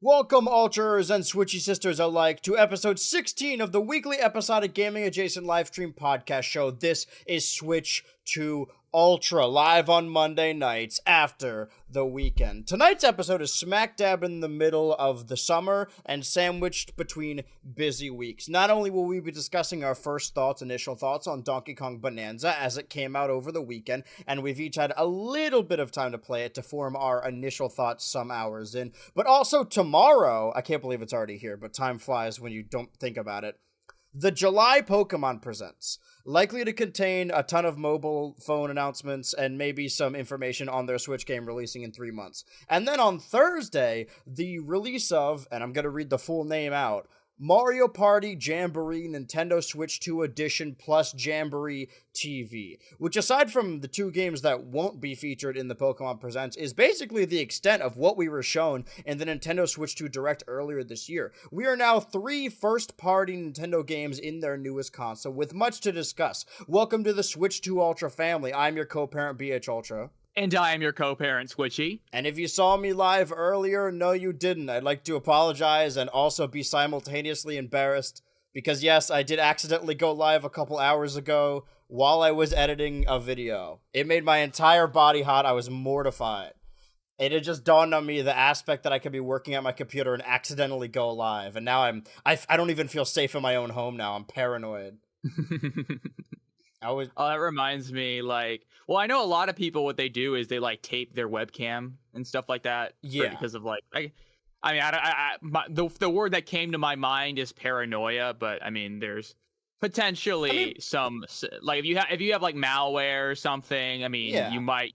Welcome, Ultras and Switchy Sisters alike, to episode 16 of the weekly episodic gaming adjacent live stream podcast show. This is Switch to Ultra, live on Monday nights after the weekend. Tonight's episode is smack dab in the middle of the summer and sandwiched between busy weeks. Not only will we be discussing our initial thoughts on Donkey Kong Bananza as it came out over the weekend, and we've each had a little bit of time to play it to form our initial thoughts some hours in, but also tomorrow, I can't believe it's already here, but time flies when you don't think about it, the July Pokémon Presents, likely to contain a ton of mobile phone announcements and maybe some information on their Switch game releasing in 3 months. And then on Thursday, the release of, and I'm going to read the full name out, Mario Party Jamboree Nintendo Switch 2 Edition plus Jamboree TV, which aside from the two games that won't be featured in the Pokemon Presents, is basically the extent of what we were shown in the Nintendo Switch 2 Direct earlier this year. We are now 3 first-party Nintendo games in their newest console, with much to discuss. Welcome to the Switch 2 Ultra family. I'm your co-parent, BH Ultra. And I am your co-parent, Switchy. And if you saw me live earlier, no you didn't. I'd like to apologize and also be simultaneously embarrassed because yes, I did accidentally go live a couple hours ago while I was editing a video. It made my entire body hot. I was mortified. It had just dawned on me the aspect that I could be working at my computer and accidentally go live. And now I don't even feel safe in my own home now. I'm paranoid. Oh, that reminds me, I know a lot of people, what they do is they, tape their webcam and stuff like that. Yeah. Because of, the word that came to my mind is paranoia, but, there's potentially some, if you have, malware or something, yeah. you might,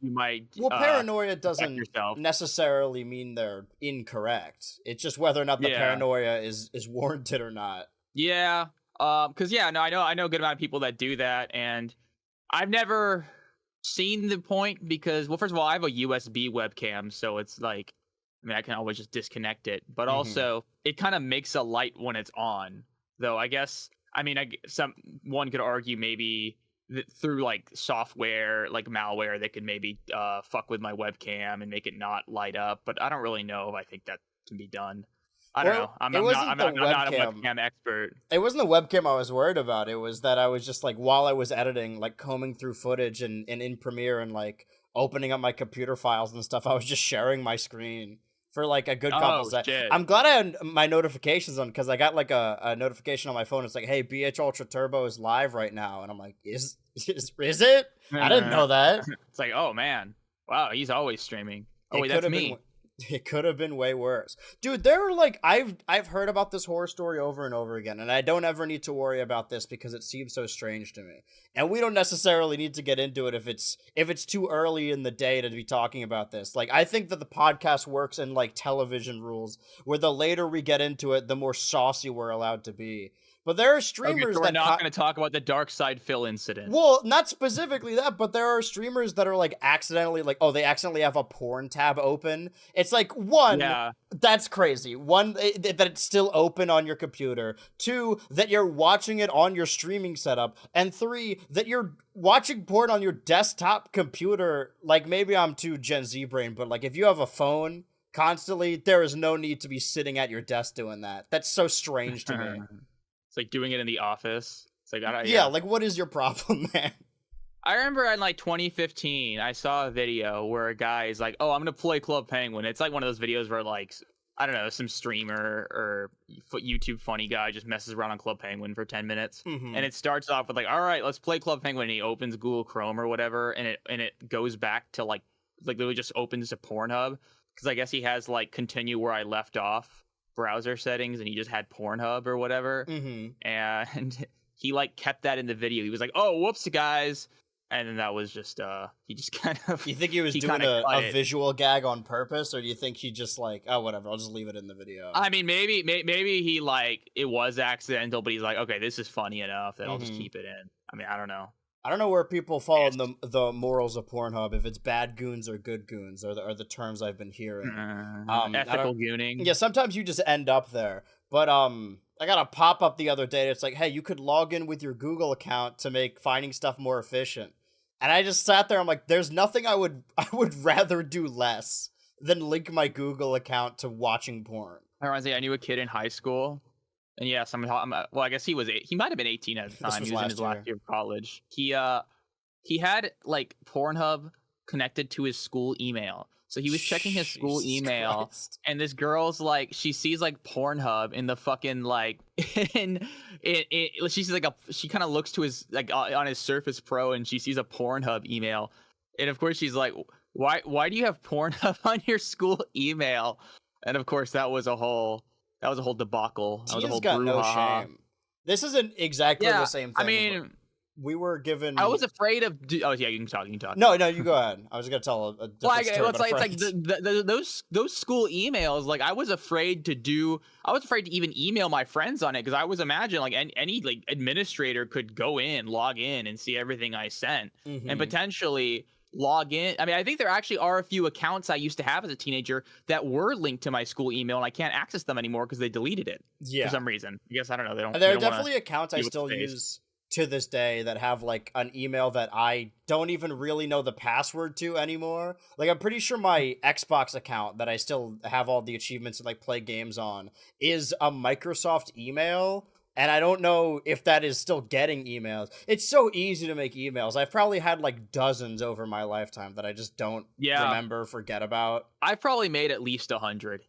well, paranoia doesn't yourself. necessarily mean they're incorrect. It's just whether or not the paranoia is warranted or not. Yeah. I know a good amount of people that do that, and I've never seen the point because, well, first of all, I have a USB webcam, so it's I can always just disconnect it, but also it kind of makes a light when it's on, though. I guess, one could argue maybe through software, malware, that could maybe fuck with my webcam and make it not light up, but I don't really know if I think that can be done. I don't know. I'm not a webcam expert. It wasn't the webcam I was worried about. It was that I was just while I was editing, combing through footage and in Premiere and opening up my computer files and stuff. I was just sharing my screen for a good couple seconds. I'm glad I had my notifications on because I got a notification on my phone. It's hey, BH Ultra Turbo is live right now, and I'm like, is it? I didn't know that. It's oh man, wow, he's always streaming. Oh wait, that's me. It could have been way worse. Dude, there are I've heard about this horror story over and over again, and I don't ever need to worry about this because it seems so strange to me. And we don't necessarily need to get into it if it's too early in the day to be talking about this. I think that the podcast works in television rules, where the later we get into it, the more saucy we're allowed to be. But there are streamers we're not going to talk about the Dark Side Phil incident. Well, not specifically that, but there are streamers that are accidentally they accidentally have a porn tab open. It's that's crazy. One, that it's still open on your computer. 2, that you're watching it on your streaming setup. And 3, that you're watching porn on your desktop computer. Maybe I'm too Gen Z brain, but if you have a phone constantly, there is no need to be sitting at your desk doing that. That's so strange to me. It's doing it in the office. It's what is your problem, man? I remember in 2015, I saw a video where a guy is oh, I'm gonna play Club Penguin. It's one of those videos where I don't know, some streamer or YouTube funny guy just messes around on Club Penguin for 10 minutes, and it starts off with all right, let's play Club Penguin. And he opens Google Chrome or whatever, and it goes back to literally just opens to Pornhub because I guess he has continue where I left off browser settings, and he just had Pornhub or whatever, and he kept that in the video. He was oh, whoops, guys, and then that was just he just kind of. You think he was doing a visual gag on purpose, or do you think he just oh, whatever, I'll just leave it in the video? Maybe he it was accidental, but he's okay, this is funny enough that I'll just keep it in. I don't know. I don't know where people fall in the morals of Pornhub, if it's bad goons or good goons, are the terms I've been hearing. Ethical gooning. Yeah, sometimes you just end up there. But I got a pop-up the other day. It's hey, you could log in with your Google account to make finding stuff more efficient. And I just sat there. I'm there's nothing I would rather do less than link my Google account to watching porn. That reminds me, I knew a kid in high school, and yes, well, I guess he was he might have been 18 at the This time. was He was in last his last year. year of college. He had like Pornhub connected to his school email. So he was checking his school Jesus email, Christ. and this girl's like, she sees like Pornhub in the fucking like, in it she sees like she kind of looks to his like on his Surface Pro, and she sees a Pornhub email, and of course she's like, why do you have Pornhub on your school email? And of course that was a whole debacle. That was a Tia's whole got no brouhaha. shame. This isn't exactly the Yeah, same I thing. mean, we were given. I was afraid of. Oh yeah, you can talk. You can talk. No, you go ahead. I was gonna tell a different Well, story it's about a like friend. those school emails. Like I was afraid to even email my friends on it, because I was imagining like any like administrator could go in, log in, and see everything I sent, and Mhm. potentially log in. I mean, I think there actually are a few accounts I used to have as a teenager that were linked to my school email, and I can't access them anymore because they deleted it Yeah, for some reason. I guess I don't know. They don't. there They are don't wanna definitely accounts I deal with still space. use to this day that have like an email that I don't even really know the password to anymore. Like I'm pretty sure my Xbox account that I still have all the achievements and like play games on is a Microsoft email. And I don't know if that is still getting emails. It's so easy to make emails. I've probably had like dozens over my lifetime that I just don't Yeah, remember, forget about. I've probably made at least 100.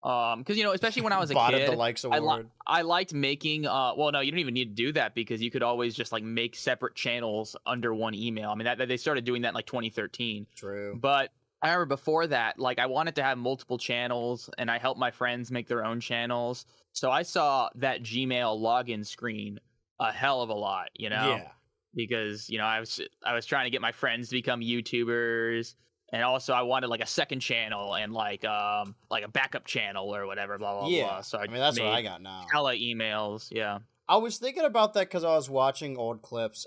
Because especially when I was a Botted the kid, likes award. I liked making. Well, no, you don't even need to do that, because you could always just like make separate channels under one email. I mean, that they started doing that in like 2013. True. But I remember before that, like I wanted to have multiple channels, and I helped my friends make their own channels. So I saw that Gmail login screen a hell of a lot, Yeah. because I was trying to get my friends to become YouTubers. And also, I wanted like a second channel and like a backup channel or whatever, blah blah Yeah. blah. So I I mean, that's what I made got now. hella emails. Yeah. I was thinking about that because I was watching old clips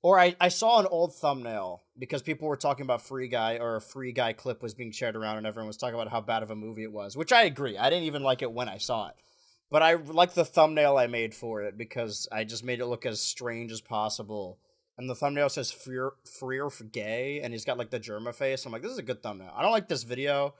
or I saw an old thumbnail because people were talking about Free Guy, or a Free Guy clip was being shared around and everyone was talking about how bad of a movie it was, which I agree. I didn't even like it when I saw it. But I like the thumbnail I made for it because I just made it look as strange as possible. And the thumbnail says Freer for gay, and he's got like the Germa face. I'm like, this is a good thumbnail. I don't like this video.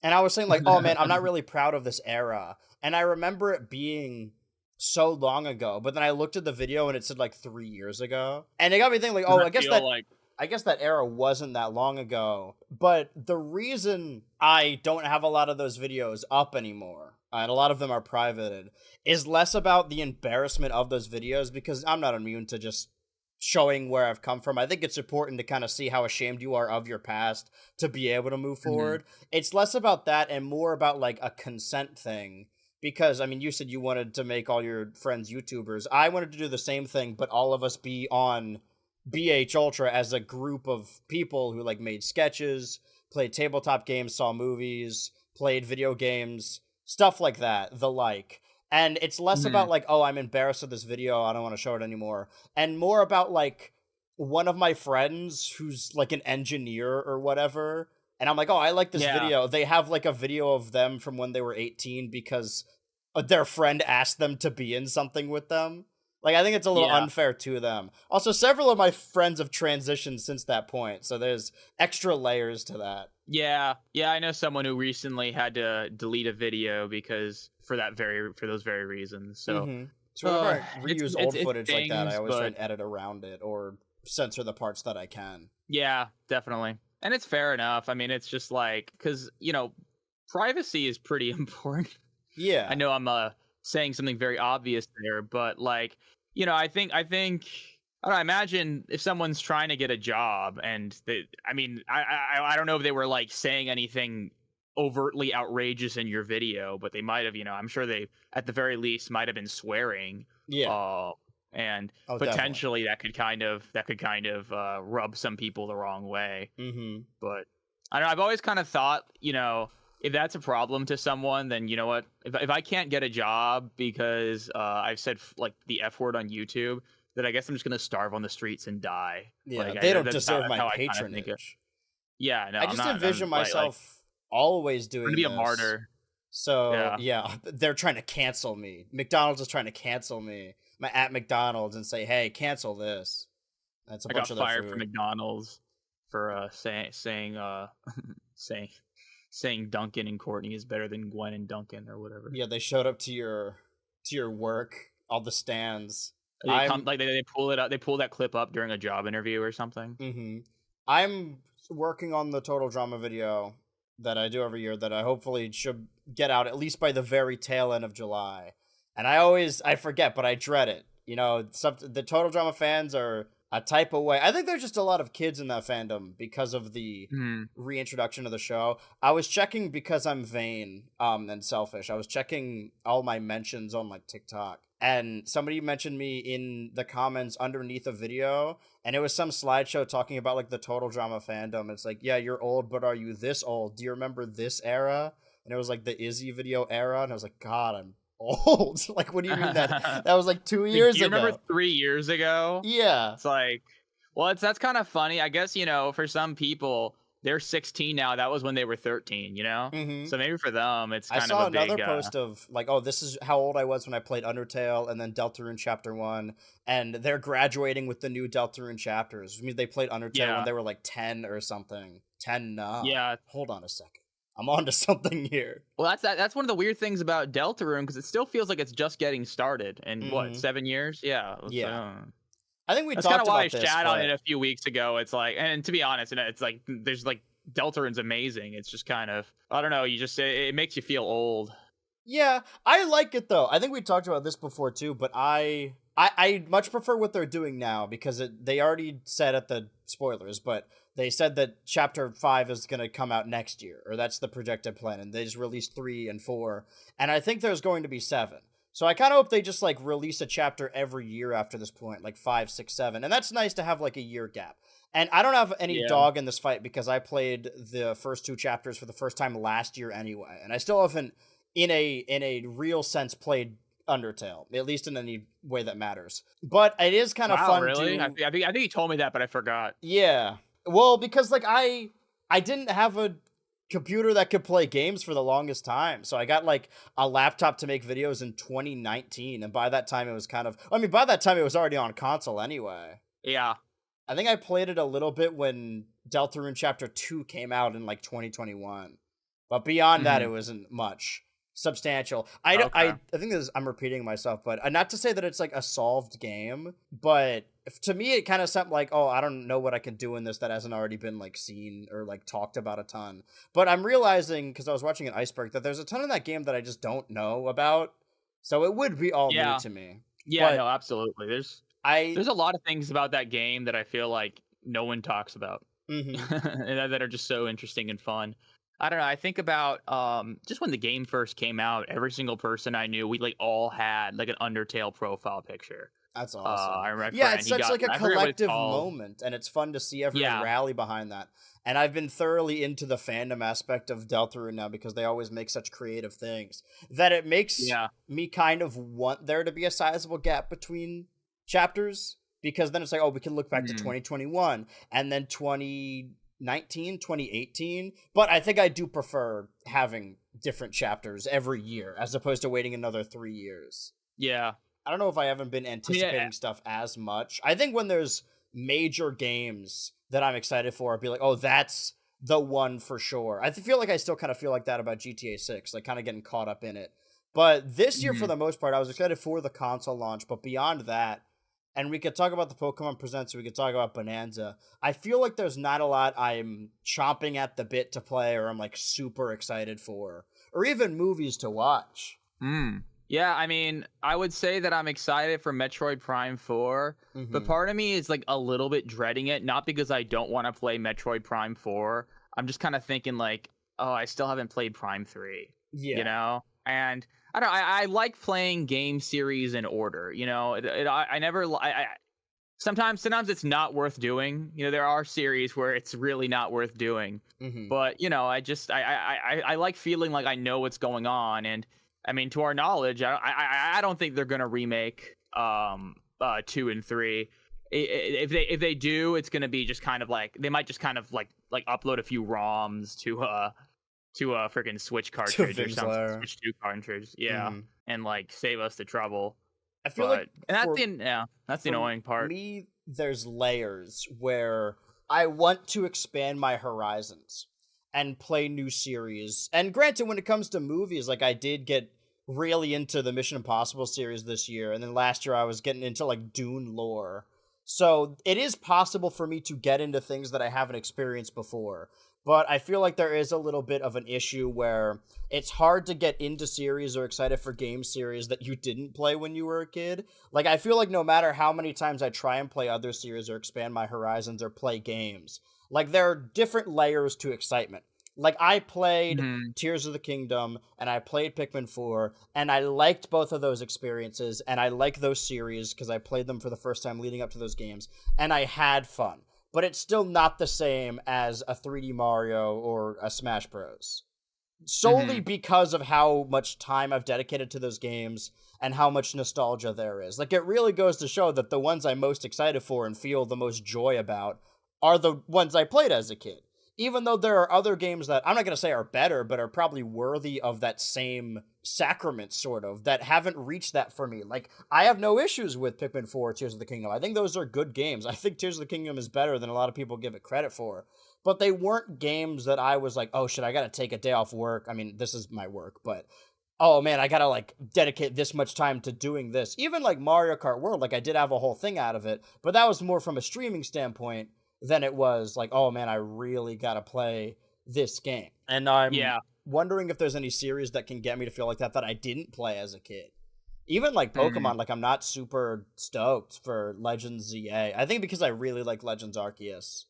And I was saying like, oh man, I'm not really proud of this era. And I remember it being so long ago, but then I looked at the video and it said like 3 years ago. And it got me thinking like, oh, Does it feel like I guess that era wasn't that long ago. But the reason I don't have a lot of those videos up anymore, and a lot of them are privated, is less about the embarrassment of those videos, because I'm not immune to just showing where I've come from. I think it's important to kind of see how ashamed you are of your past to be able to move forward. It's less about that and more about like a consent thing. Because, I mean, you said you wanted to make all your friends YouTubers. I wanted to do the same thing, but all of us be on BH Ultra as a group of people who like made sketches, played tabletop games, saw movies, played video games, stuff like that, the like. And it's less about like, oh, I'm embarrassed of this video, I don't want to show it anymore, and more about like one of my friends who's like an engineer or whatever, and I'm like, oh, I like this video. They have like a video of them from when they were 18 because their friend asked them to be in something with them. Like, I think it's a little unfair to them. Also, several of my friends have transitioned since that point, so there's extra layers to that. Yeah, I know someone who recently had to delete a video because for those very reasons. So, So whenever I reuse old it's footage like that, I always try but and edit around it or censor the parts that I can. yeah, definitely. And it's fair enough. I mean, it's just like, because, privacy is pretty important. Yeah. I know I'm saying something very obvious there, but like, I think I don't know, imagine if someone's trying to get a job and I don't know if they were like saying anything overtly outrageous in your video, but they might have, I'm sure they at the very least might have been swearing. Yeah. And Potentially that could kind of rub some people the wrong way. Mm-hmm. But I don't know, I've always kind of thought, if that's a problem to someone, then you know what? If I can't get a job because I've said like the F word on YouTube, then I guess I'm just gonna starve on the streets and die. Yeah, like, they don't that's deserve how my I kinda think it. patronage. Yeah, no, I just envision myself always I'm doing gonna be a this. martyr. So yeah, they're trying to cancel me. McDonald's is trying to cancel me. I'm at McDonald's and say, "Hey, cancel this." That's a I bunch got of their fired food. from McDonald's for saying saying saying Duncan and Courtney is better than Gwen and Duncan or whatever. Yeah, they showed up to your work, all the stands. They come like they pull it up. They pull that clip up during a job interview or something. Mm-hmm. I'm working on the Total Drama video that I do every year that I hopefully should get out at least by the very tail end of July. And I forget, but I dread it. You know, the Total Drama fans are a type of way. I think there's just a lot of kids in that fandom because of the reintroduction of the show. I was checking because I'm vain and selfish. I was checking all my mentions on like TikTok. And somebody mentioned me in the comments underneath a video, and it was some slideshow talking about like the Total Drama fandom. It's like, yeah, you're old, but are you this old? Do you remember this era? And it was like the Izzy video era, and I was like, God, I'm old. Like, what do you mean that was like 2 years ago? Do you remember 3 years ago? Yeah. It's like, well, that's kind of funny. I guess, you know, for some people, they're 16 now. That was when they were 13, you know? Mm-hmm. So maybe for them, it's kind of a big... I saw another post of, like, oh, this is how old I was when I played Undertale, and then Deltarune Chapter 1, and they're graduating with the new Deltarune chapters. I mean, they played Undertale when they were, like, 10 or something. 10, Yeah. Hold on a second. I'm on to something here. Well, that's one of the weird things about Deltarune, because it still feels like it's just getting started. And what, 7 years? Yeah. Yeah. I think we that's talked kind of why about I this, chat on it a few weeks ago. It's like, and to be honest, it's like, there's like, Deltarune's amazing. It's just kind of, I don't know, it makes you feel old. Yeah, I like it though. I think we talked about this before too, but I much prefer what they're doing now because they already said at the spoilers, but they said that Chapter 5 is going to come out next year, or that's the projected plan, and they just released 3 and 4, and I think there's going to be 7. So I kind of hope they just, like, release a chapter every year after this point, like 5, 6, 7. And that's nice to have, like, a year gap. And I don't have any dog in this fight because I played the first 2 chapters for the first time last year anyway. And I still haven't, in a real sense, played Undertale, at least in any way that matters. But it is kind of fun really? I think you told me that, but I forgot. Yeah. Well, because, like, I didn't have a computer that could play games for the longest time. So I got like a laptop to make videos in 2019. And by that time it was by that time it was already on console anyway. Yeah. I think I played it a little bit when Deltarune Chapter 2 came out in like 2021. But beyond that, it wasn't much substantial. I think I'm repeating myself, but not to say that it's like a solved game, but to me it kind of sounded like, oh, I don't know what I can do in this that hasn't already been like seen or like talked about a ton. But I'm realizing, because I was watching an Iceberg, that there's a ton in that game that I just don't know about, so it would be all new to me. Yeah, no, absolutely. There's a lot of things about that game that I feel like no one talks about, and that are just so interesting and fun. I don't know. I think about just when the game first came out, every single person I knew, we like all had like an Undertale profile picture. That's awesome. I remember it's such like a collective moment, and it's fun to see everyone rally behind that. And I've been thoroughly into the fandom aspect of Deltarune now because they always make such creative things that it makes me kind of want there to be a sizable gap between chapters, because then it's like, oh, we can look back to 2021 and then 2019, 2018, but I think I do prefer having different chapters every year as opposed to waiting another 3 years. Yeah. I don't know if I haven't been anticipating stuff as much. I think when there's major games that I'm excited for, I'd be like, oh, that's the one for sure. I feel like I still kind of feel like that about GTA 6, like kind of getting caught up in it. But this year, for the most part, I was excited for the console launch, but beyond that, and we could talk about the Pokémon Presents, we could talk about Bananza, I feel like there's not a lot I'm chomping at the bit to play or I'm like super excited for, or even movies to watch. Yeah, I mean, I would say that I'm excited for Metroid Prime 4, but part of me is like a little bit dreading it, not because I don't want to play Metroid Prime 4. I'm just kind of thinking like, oh, I still haven't played Prime 3, you know? And I don't know, I like playing game series in order, you know? Sometimes it's not worth doing. You know, there are series where it's really not worth doing. But, you know, I like feeling like I know what's going on. And I mean, to our knowledge, I don't think they're going to remake 2 and 3. If they do, it's going to be just kind of like, they might just kind of like upload a few ROMs to a freaking Switch cartridge or something, Switch 2 cartridge, and like save us the trouble. I feel like, and that's the annoying part. Me, there's layers where I want to expand my horizons. and play new series. And granted, when it comes to movies, like I did get really into the Mission Impossible series this year, and then last year I was getting into like Dune lore. So it is possible for me to get into things that I haven't experienced before. But I feel like there is a little bit of an issue where it's hard to get into series or excited for game series that you didn't play when you were a kid. Like, I feel like no matter how many times I try and play other series or expand my horizons or play games, like, there are different layers to excitement. Like, I played Tears of the Kingdom, and I played Pikmin 4, and I liked both of those experiences, and I like those series, because I played them for the first time leading up to those games, and I had fun. But it's still not the same as a 3D Mario or a Smash Bros. Solely because of how much time I've dedicated to those games and how much nostalgia there is. Like, it really goes to show that the ones I'm most excited for and feel the most joy about are the ones I played as a kid. Even though there are other games that I'm not going to say are better, but are probably worthy of that same sacrament, sort of, that haven't reached that for me. Like, I have no issues with Pikmin 4, Tears of the Kingdom. I think those are good games. I think Tears of the Kingdom is better than a lot of people give it credit for. But they weren't games that I was like, oh shit, I got to take a day off work. I mean, this is my work, but oh man, I got to like dedicate this much time to doing this. Even like Mario Kart World, like I did have a whole thing out of it, but that was more from a streaming standpoint than it was like, oh man, I really gotta play this game. And I'm wondering if there's any series that can get me to feel like that I didn't play as a kid. Even like Pokemon, like I'm not super stoked for Legends ZA. I think because I really like Legends Arceus.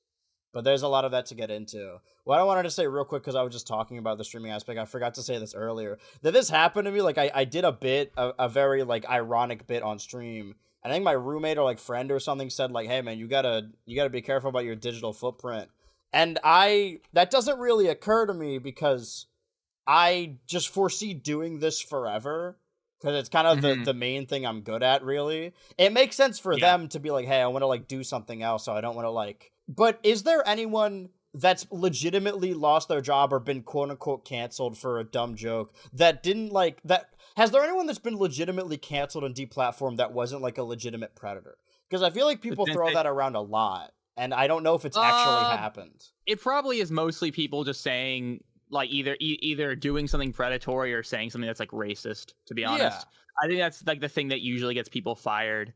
But there's a lot of that to get into. What I wanted to say real quick, because I was just talking about the streaming aspect, I forgot to say this earlier, that this happened to me, like I did a very like ironic bit on stream. I think my roommate or like friend or something said like, hey man, you gotta be careful about your digital footprint. And that doesn't really occur to me because I just foresee doing this forever. Because it's kind of the main thing I'm good at, really. It makes sense for them to be like, hey, I want to like do something else, so I don't want to like... But is there anyone that's legitimately lost their job or been quote-unquote canceled for a dumb joke that didn't like... that? Has there anyone that's been legitimately canceled and deplatformed that wasn't like a legitimate predator? Because I feel like people throw that around a lot, and I don't know if it's actually happened. It probably is mostly people just saying... like either doing something predatory or saying something that's like racist, to be honest. I think that's like the thing that usually gets people fired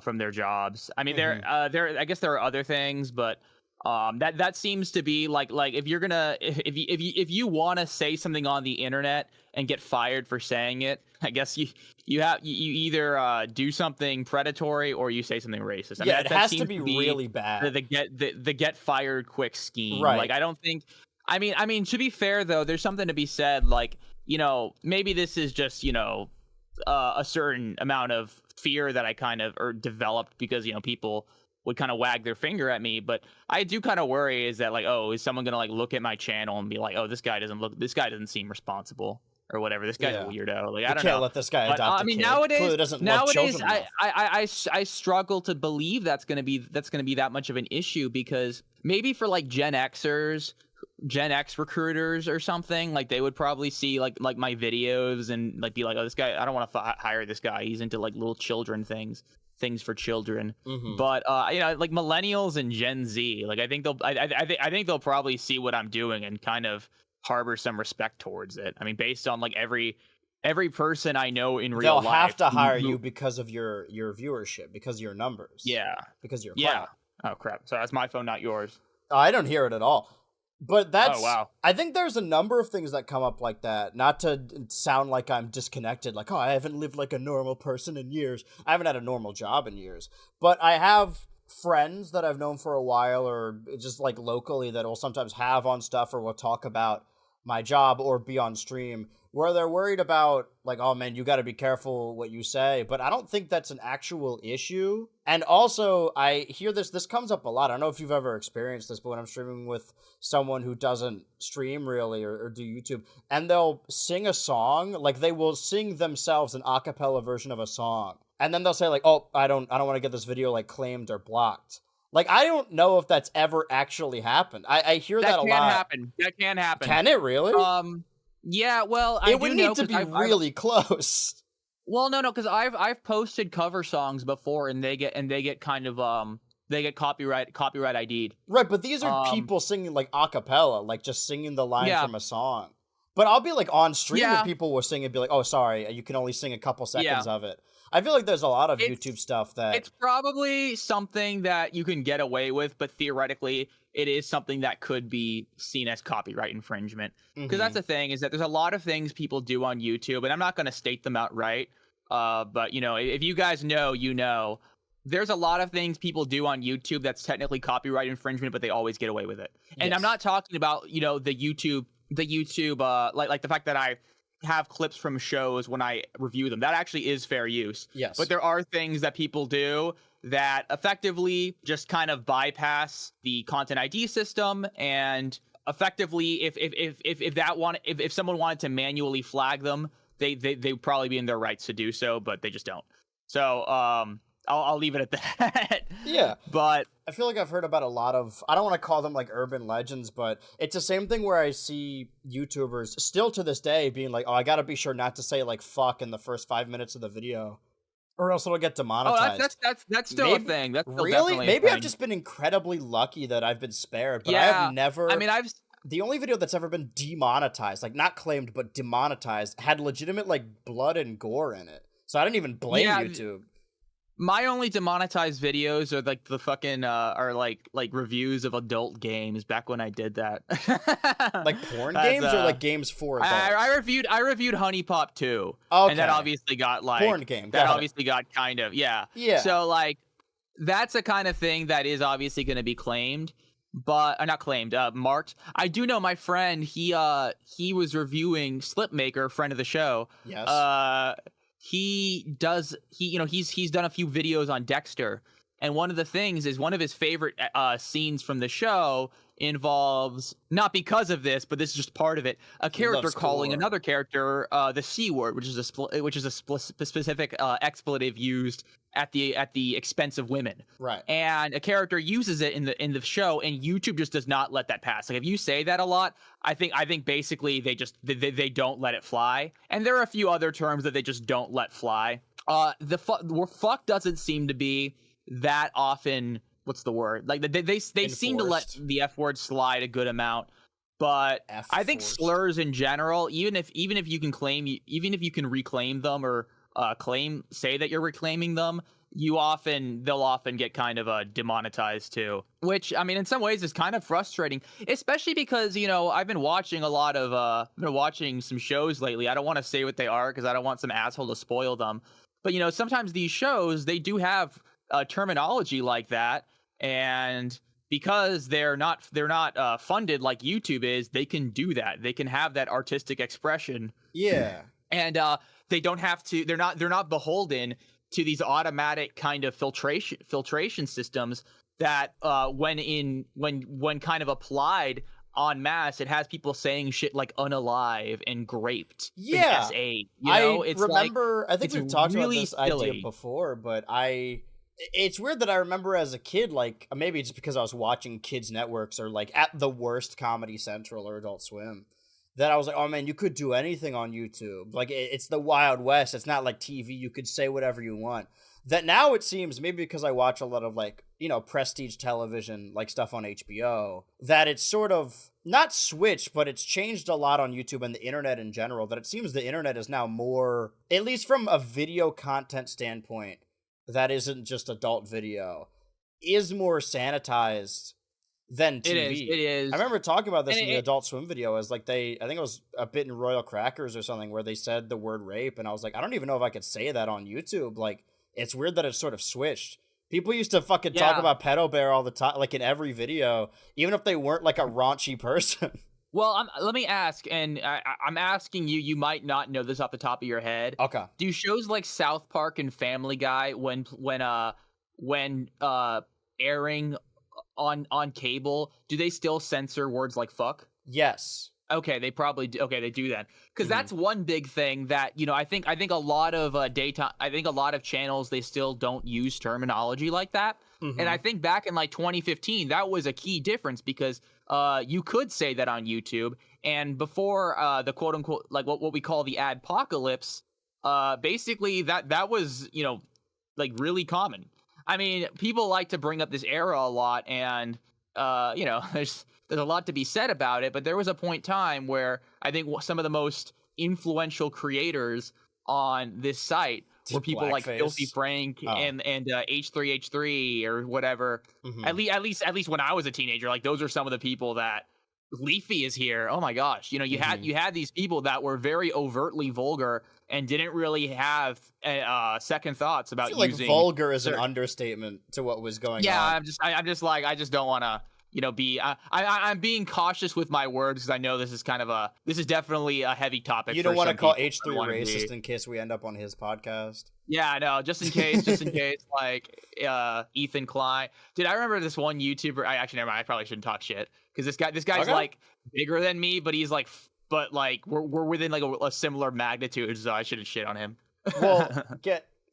from their jobs. I mean, I guess there are other things, but that seems to be like if you're gonna if you want to say something on the internet and get fired for saying it, I guess you either do something predatory or you say something racist. I mean, it has to be really bad. The get fired quick scheme. Right. Like I don't think. I mean, to be fair, though, there's something to be said, like, you know, maybe this is just, you know, a certain amount of fear that I kind of developed because, you know, people would kind of wag their finger at me. But I do kind of worry is that, like, oh, is someone going to, like, look at my channel and be like, oh, this guy doesn't seem responsible or whatever. This guy's a weirdo. Like, I don't know. Can't let this guy adopt a kid. Nowadays, I struggle to believe that's going to be that much of an issue because maybe for, like, Gen X recruiters or something, like they would probably see like my videos and like be like, oh, this guy, I don't want to hire this guy, he's into like little children things for children. But you know, like millennials and Gen Z, like I think they'll probably see what I'm doing and kind of harbor some respect towards it. I mean, based on like every person I know in real life, they'll have to hire you because of your viewership, because of your numbers, because you're oh crap, so that's my phone, not yours. I don't hear it at all. But that's... Oh, wow. I think there's a number of things that come up like that. Not to sound like I'm disconnected, like, oh, I haven't lived like a normal person in years. I haven't had a normal job in years. But I have friends that I've known for a while, or just like locally, that will sometimes have on stuff or will talk about my job or be on stream, where they're worried about, like, oh man, you got to be careful what you say. But I don't think that's an actual issue. And also, I hear this comes up a lot. I don't know if you've ever experienced this, but when I'm streaming with someone who doesn't stream really or do YouTube, and they'll sing a song, like they will sing themselves an a cappella version of a song. And then they'll say like, oh, I don't want to get this video like claimed or blocked. Like, I don't know if that's ever actually happened. I hear that a lot. That can happen. Can it really? Yeah, well, it would need to be really close. Well, no, because I've posted cover songs before, and they get kind of they get copyright ID'd. Right, but these are people singing like a cappella, like just singing the line Yeah. from a song. But I'll be like on stream Yeah. and people will sing and be like, "Oh, sorry, you can only sing a couple seconds Yeah. of it." I feel like there's a lot of YouTube stuff that It's probably something that you can get away with, but theoretically, it is something that could be seen as copyright infringement. Because that's the thing, is that there's a lot of things people do on YouTube, and I'm not going to state them outright. But, you know, if you guys know, you know, there's a lot of things people do on YouTube that's technically copyright infringement, but they always get away with it. And I'm not talking about, you know, the YouTube, like the fact that I have clips from shows when I review them. That actually is fair use. Yes. But there are things that people do that effectively just kind of bypass the content ID system, and effectively if someone wanted to manually flag them, they would probably be in their rights to do so, but they just don't. So I'll leave it at that. Yeah. But I feel like I've heard about a lot of, I don't want to call them like urban legends, but it's the same thing where I see YouTubers still to this day being like, "Oh, I got to be sure not to say like fuck in the first 5 minutes of the video, or else it'll get demonetized." That's still a thing. That's still really? definitely Maybe a thing. I've just been incredibly lucky that I've been spared, but I have never. I mean, the only video that's ever been demonetized, like not claimed but demonetized, had legitimate like blood and gore in it. So I didn't even blame YouTube. My only demonetized videos are like the fucking are like reviews of adult games back when I did that. Like porn games or like games for adults? I reviewed Honey Pop 2. Okay. And that obviously got like porn game. That obviously got kind of Yeah. So like that's a kind of thing that is obviously going to be claimed, but not claimed, marked. I do know my friend, he was reviewing Slipmaker, friend of the show. Yes. He's done a few videos on Dexter, and one of the things is one of his favorite scenes from the show involves, not because of this, but this is just part of it, a character calling another character the C word, which is a specific expletive used at the expense of women. Right. And a character uses it in the show, and YouTube just does not let that pass. Like if you say that a lot, I think basically they don't let it fly. And there are a few other terms that they just don't let fly. Fuck doesn't seem to be that often. What's the word? Like they seem to let the F word slide a good amount. But I think slurs in general, even if you can reclaim them or say that you're reclaiming them, they'll often get kind of demonetized too. Which, I mean, in some ways is kind of frustrating, especially because, you know, I've been watching some shows lately. I don't want to say what they are because I don't want some asshole to spoil them. But, you know, sometimes these shows, they do have terminology like that, and because they're not funded like YouTube is, they can do that. They can have that artistic expression. Yeah. And they don't have to. They're not beholden to these automatic kind of filtration systems that when kind of applied en masse, it has people saying shit like unalive and graped. Yeah. SA. You know? I remember. I think we've talked really about this silly idea before, but it's weird that I remember as a kid, like maybe just because I was watching kids networks or like at the worst Comedy Central or Adult Swim, that I was like, oh man, you could do anything on YouTube. Like it's the Wild West. It's not like TV. You could say whatever you want. That now it seems, maybe because I watch a lot of like, you know, prestige television, like stuff on HBO, that it's sort of not switched, but it's changed a lot on YouTube and the internet in general, that it seems the internet is now more, at least from a video content standpoint, that isn't just adult video, is more sanitized than TV. It is. I remember talking about this in the Adult Swim video as like I think it was a bit in Royal Crackers or something where they said the word rape, and I was like, I don't even know if I could say that on YouTube. Like, it's weird that it's sort of switched. People used to fucking talk about Pedo Bear all the time, like in every video, even if they weren't like a raunchy person. Well, let me ask, and I'm asking you, you might not know this off the top of your head. Okay. Do shows like South Park and Family Guy, when airing on cable, do they still censor words like fuck? Yes. Okay, they probably do. Okay, they do that because that's one big thing that, you know, I think a lot of a lot of channels, they still don't use terminology like that. And I think back in like 2015, that was a key difference because you could say that on YouTube, and before the quote unquote like what we call the adpocalypse, basically that was, you know, like really common. I mean, people like to bring up this era a lot, and there's a lot to be said about it. But there was a point in time where I think some of the most influential creators on this site were people like Filthy Blackface. Frank and H3H3 or whatever. Mhm. At least when I was a teenager, like those are some of the people that. Leafy is here. Oh my gosh. You had these people that were very overtly vulgar and didn't really have second thoughts I about feel like using vulgar is an understatement to what was going on. I'm just like, I just don't want to, be, I'm being cautious with my words because I know this is definitely a heavy topic. You don't want to call H3 racist in case we end up on his podcast. Yeah, no, just in case, like Ethan Klein. Dude, I remember this one YouTuber. Never mind. I probably shouldn't talk shit because this guy's Okay. like bigger than me, but he's like, we're within like a similar magnitude, so I shouldn't shit on him. Well,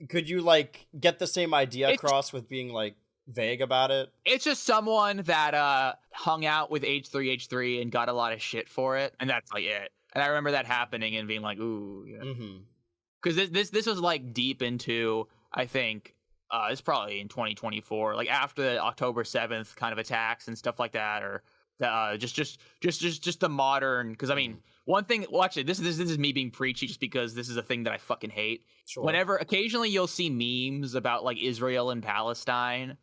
could you like get the same idea across with being like vague about it? It's just someone that hung out with H3H3 and got a lot of shit for it, and that's like it. And I remember that happening and being like, ooh, yeah. Mm-hmm. Because this was like deep into, I think, it's probably in 2024, like after the October 7th kind of attacks and stuff like that, or just the modern. Because I mean, one thing. Well, actually, this is me being preachy, just because this is a thing that I fucking hate. Sure. Whenever occasionally you'll see memes about like Israel and Palestine,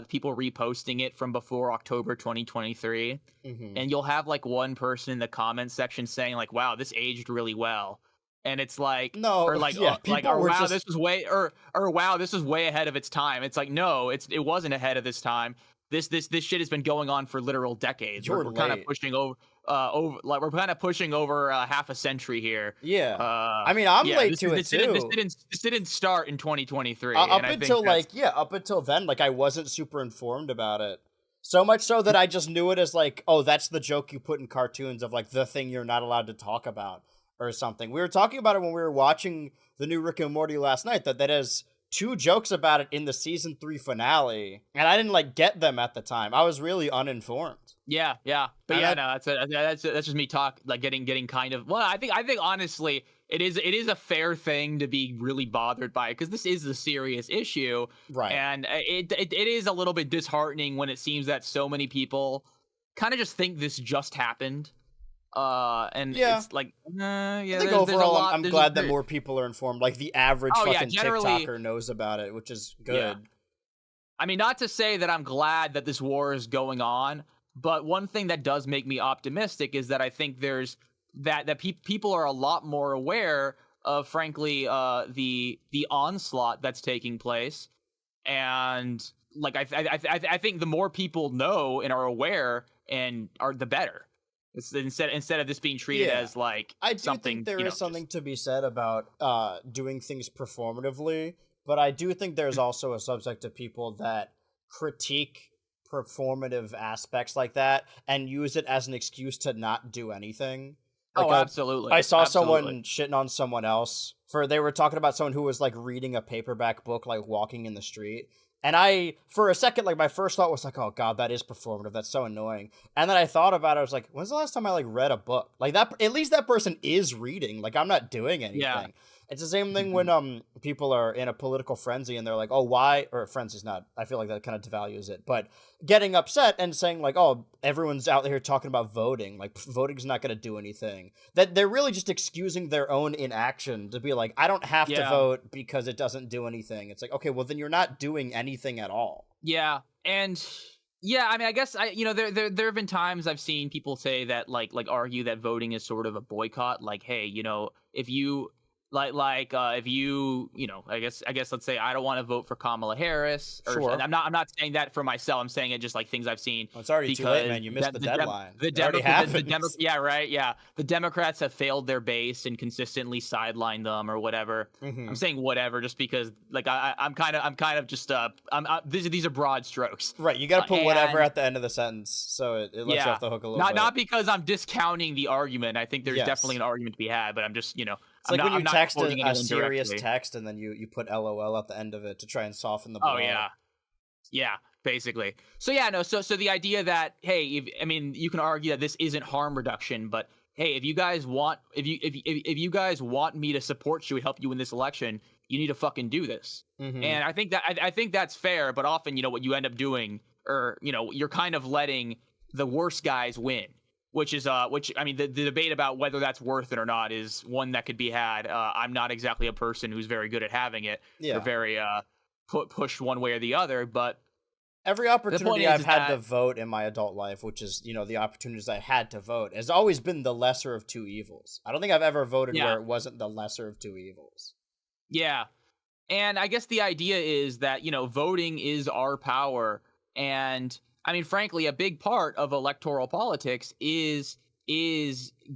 people reposting it from before October 2023, and you'll have like one person in the comment section saying like, "Wow, this aged really well." And it's like, no, or like, yeah, wow, this was way, or wow, this was way ahead of its time. It's like, no, it wasn't ahead of this time. This shit has been going on for literal decades. We're kind of pushing over, we're kind of pushing over half a century here. Yeah, I mean, I'm late to it too. This didn't start in 2023. Up until then, like I wasn't super informed about it. So much so that I just knew it as like, oh, that's the joke you put in cartoons of like the thing you're not allowed to talk about. Or something. We were talking about it when we were watching the new Rick and Morty last night, that has 2 jokes about it in the season 3 finale, and I didn't like get them at the time. I was really uninformed. Yeah, but that's just me getting kind of. Well, I think honestly, it is a fair thing to be really bothered by it because this is a serious issue, right? And it is a little bit disheartening when it seems that so many people kind of just think this just happened. It's like, I think overall, I'm glad that more people are informed. Like the average TikToker knows about it, which is good. Yeah. I mean, not to say that I'm glad that this war is going on, but one thing that does make me optimistic is that I think there's people are a lot more aware of, frankly, the onslaught that's taking place, and like I think the more people know and are aware and are, the better. Instead of this being treated as like I do something, think there is something to be said about doing things performatively, but I do think there's also a subset of people that critique performative aspects like that and use it as an excuse to not do anything. Like absolutely. I saw someone shitting on someone else they were talking about someone who was like reading a paperback book, like walking in the street. And for a second, like my first thought was like, oh god, that is performative. That's so annoying. And then I thought about it. I was like, when's the last time I like read a book? Like that, at least that person is reading. Like I'm not doing anything. Yeah. It's the same thing when people are in a political frenzy and they're like, oh, why? Or frenzy's not. I feel like that kind of devalues it. But getting upset and saying like, oh, everyone's out here talking about voting. Like voting's not going to do anything. That they're really just excusing their own inaction to be like, I don't have to vote because it doesn't do anything. It's like, okay, well then you're not doing anything at all. Yeah, and. Yeah, I mean, I guess there have been times I've seen people say that like argue that voting is sort of a boycott. Like, hey, if you if you I guess let's say I don't want to vote for Kamala Harris. Or, I'm not saying that for myself. I'm saying it just like things I've seen. Well, it's already too late, man. You missed the deadline. The Democrats have failed their base and consistently sidelined them or whatever. Mm-hmm. I'm saying whatever just because like I'm kind of just these are broad strokes. Right. You got to put whatever at the end of the sentence so it lets you off the hook a little bit. Not because I'm discounting the argument. I think there's definitely an argument to be had, but I'm just It's like when you text a serious text and then you put LOL at the end of it to try and soften the blow. Oh yeah, basically. So so the idea that hey, you can argue that this isn't harm reduction, but hey, if you guys want me to support you and help you in this election, you need to fucking do this. Mm-hmm. And I think that I think that's fair, but often, what you end up doing, or you're kind of letting the worst guys win, which I mean, the debate about whether that's worth it or not is one that could be had. I'm not exactly a person who's very good at having it, or very pushed one way or the other, but every opportunity I've had to vote in my adult life, which is, the opportunities I had to vote, has always been the lesser of two evils. I don't think I've ever voted where it wasn't the lesser of two evils. Yeah. And I guess the idea is that, voting is our power. And I mean, frankly, a big part of electoral politics is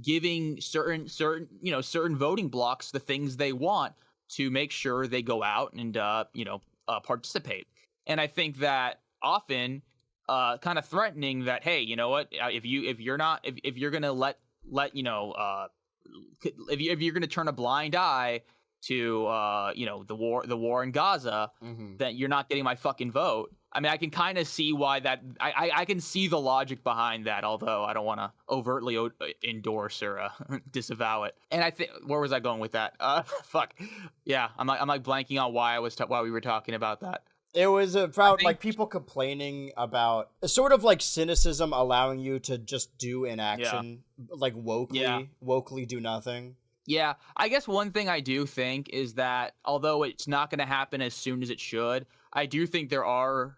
giving certain voting blocks the things they want to make sure they go out and, participate. And I think that often kind of threatening that, hey, you know what, if you're going to if you're going to turn a blind eye to the war in Gaza, then you're not getting my fucking vote. I mean, I can kind of see why that. I can see the logic behind that, although I don't want to overtly endorse or disavow it. And I think, where was I going with that? Fuck. Yeah, I'm like blanking on why we were talking about that. It was about like people complaining about sort of like cynicism allowing you to just do inaction, like wokely do nothing. Yeah, I guess one thing I do think is that although it's not going to happen as soon as it should, I do think there are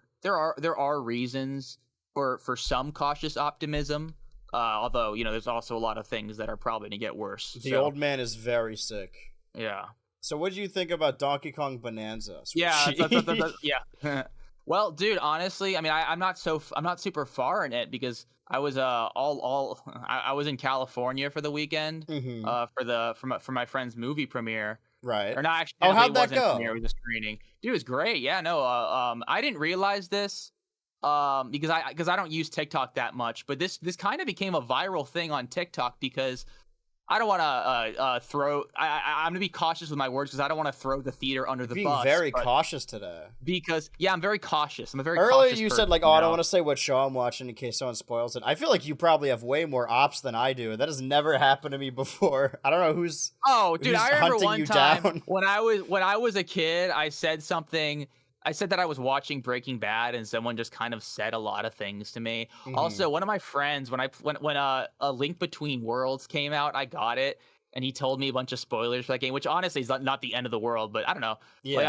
reasons for some cautious optimism. Although there's also a lot of things that are probably going to get worse. The old man is very sick. Yeah. So what do you think about Donkey Kong Bananza? Yeah, yeah. Well, dude, honestly, I mean, I'm not super far in it because I was I was in California for the weekend for my friend's movie premiere. Right. Or not actually. Oh, how'd that go? Premiere, it was a screening. Dude, it was great. Yeah, no. I didn't realize this because I don't use TikTok that much, but this kind of became a viral thing on TikTok because I don't want to throw. I'm gonna be cautious with my words because I don't want to throw the theater under the bus. Being very cautious today. Because I'm very cautious. I'm a very earlier cautious you person, said like, I don't want to say what show I'm watching in case someone spoils it. I feel like you probably have way more ops than I do. That has never happened to me before. I don't know who's. Oh, dude, I remember one time down. when I was a kid, I said something. I said that I was watching Breaking Bad, and someone just kind of said a lot of things to me. Also, one of my friends, when A Link Between Worlds came out, I got it. And he told me a bunch of spoilers for that game, which honestly is not the end of the world, but I don't know. Yeah, like,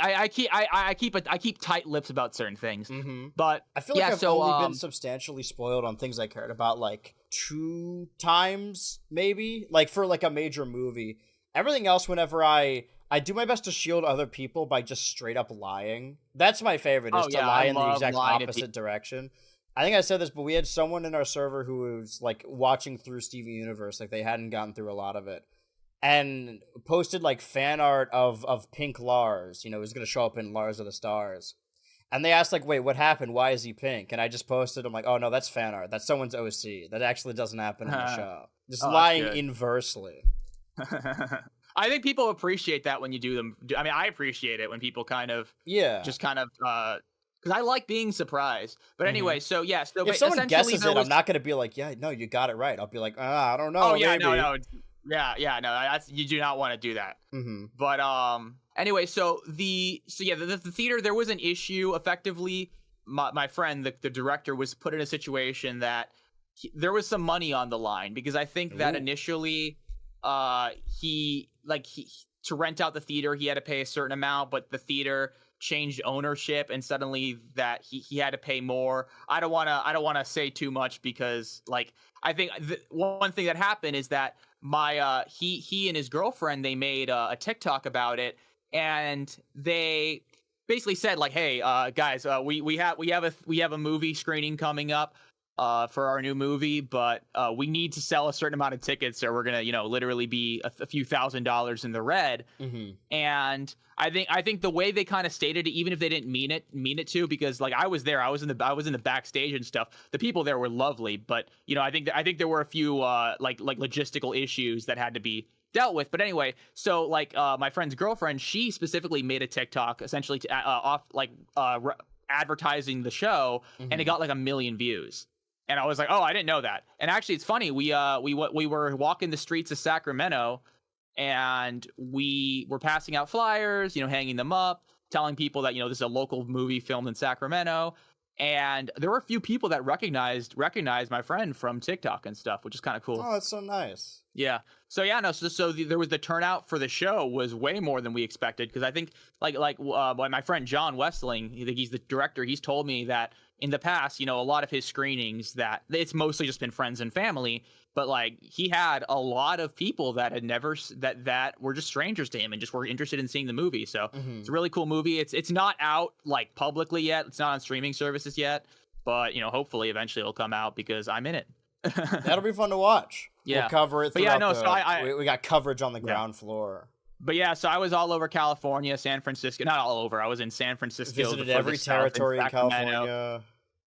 I keep tight lips about certain things. But I feel like I've only been substantially spoiled on things I cared about like 2 times, maybe, like for like a major movie. Everything else, whenever I do my best to shield other people by just straight up lying. That's my favorite, is to lie in the exact opposite direction. I think I said this, but we had someone in our server who was like watching through Steven Universe, like they hadn't gotten through a lot of it, and posted like fan art of Pink Lars. Who's gonna show up in Lars of the Stars, and they asked like, "Wait, what happened? Why is he pink?" And I just posted, I'm like, "Oh no, that's fan art. That's someone's OC. That actually doesn't happen in the show. Just lying inversely." I think people appreciate that when you do them. I mean, I appreciate it when people kind of just kind of. Because I like being surprised. But anyway, so if someone guesses it, I'm not going to be like, yeah, no, you got it right. I'll be like, I don't know. Oh, yeah, maybe. no. Yeah, no, you do not want to do that. But anyway, so the theater, there was an issue. Effectively, my friend, the director, was put in a situation that there was some money on the line, because I think that initially he to rent out the theater, he had to pay a certain amount, but the theater changed ownership, and suddenly that he had to pay more. I don't want to say too much, because like I think one thing that happened is that he and his girlfriend, they made a TikTok about it, and they basically said like, hey guys, we have a movie screening coming up for our new movie, but we need to sell a certain amount of tickets, or we're gonna literally be a few $1,000s in the red. And I think the way they kind of stated it, even if they didn't mean it to, because like I was there, I was in the backstage and stuff. The people there were lovely, but I think there were a few like logistical issues that had to be dealt with. But anyway, so like my friend's girlfriend, she specifically made a TikTok essentially to advertising the show, and it got like 1 million views. And I was like, oh, I didn't know that. And actually, it's funny. We were walking the streets of Sacramento, and we were passing out flyers, hanging them up, telling people that, this is a local movie filmed in Sacramento. And there were a few people that recognized my friend from TikTok and stuff, which is kind of cool. Oh, that's so nice. Yeah. So yeah, no. So there was the turnout for the show was way more than we expected, because I think like my friend John Westling, he's the director. He's told me that in the past, a lot of his screenings that it's mostly just been friends and family, but like he had a lot of people that had never that were just strangers to him and just were interested in seeing the movie. So it's a really cool movie. It's not out like publicly yet. It's not on streaming services yet, but hopefully eventually it'll come out because I'm in it. That'll be fun to watch. Yeah. We'll cover it. But yeah, no. We got coverage on the ground floor. But yeah, so I was all over California, San Francisco. Not all over. I was in San Francisco. Visited every territory in California.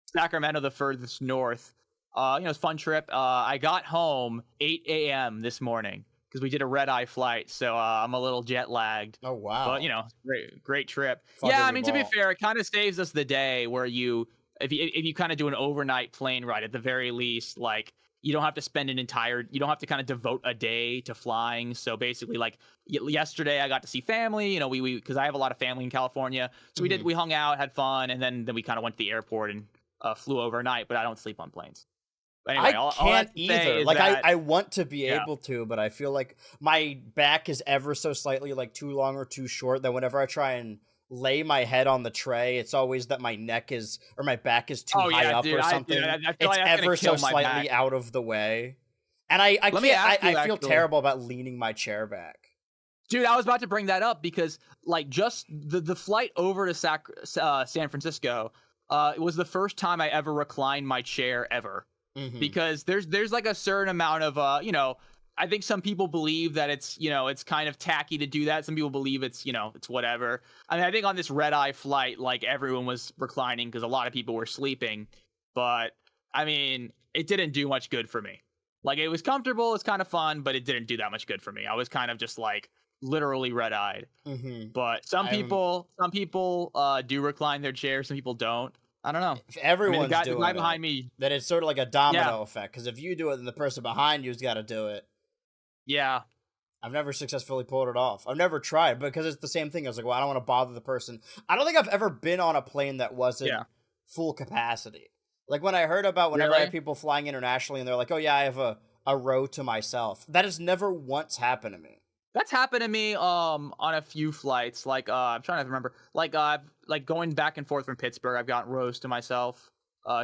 Sacramento, the furthest north. It was a fun trip. I got home 8 a.m. this morning because we did a red-eye flight, so I'm a little jet lagged. Oh wow! But great trip. Fun yeah, I mean, to be fair, it kind of saves us the day where if you kind of do an overnight plane ride at the very least, like you don't have to spend you don't have to kind of devote a day to flying. So basically, like yesterday, I got to see family. We because I have a lot of family in California, so we hung out, had fun, and then we kind of went to the airport and flew overnight. But I don't sleep on planes. But anyway, I can't either. Like I want to be able to, but I feel like my back is ever so slightly like too long or too short that whenever I try and lay my head on the tray, it's always that my back is too high up or something. It's ever so slightly out of the way. And I feel terrible about leaning my chair back. Dude, I was about to bring that up because like just the flight over to San Francisco, it was the first time I ever reclined my chair ever. Because there's like a certain amount of I think some people believe that it's it's kind of tacky to do that. Some people believe it's it's whatever. I mean, I think on this red-eye flight, like everyone was reclining because a lot of people were sleeping, but I mean, it didn't do much good for me. Like it was comfortable, it's kind of fun, but it didn't do that much good for me. I was kind of just like literally red-eyed. But some people do recline their chairs, some people don't. I don't know. If everyone's the doing guy behind me, then it's sort of like a domino effect. Because if you do it, then the person behind you's got to do it. Yeah. I've never successfully pulled it off. I've never tried because it's the same thing. I was like, well, I don't want to bother the person. I don't think I've ever been on a plane that wasn't full capacity. Like when I heard about whenever I have people flying internationally and they're like, oh yeah, I have a row to myself. That has never once happened to me. That's happened to me on a few flights. Like I'm trying to remember. Like going back and forth from Pittsburgh, I've got rows to myself.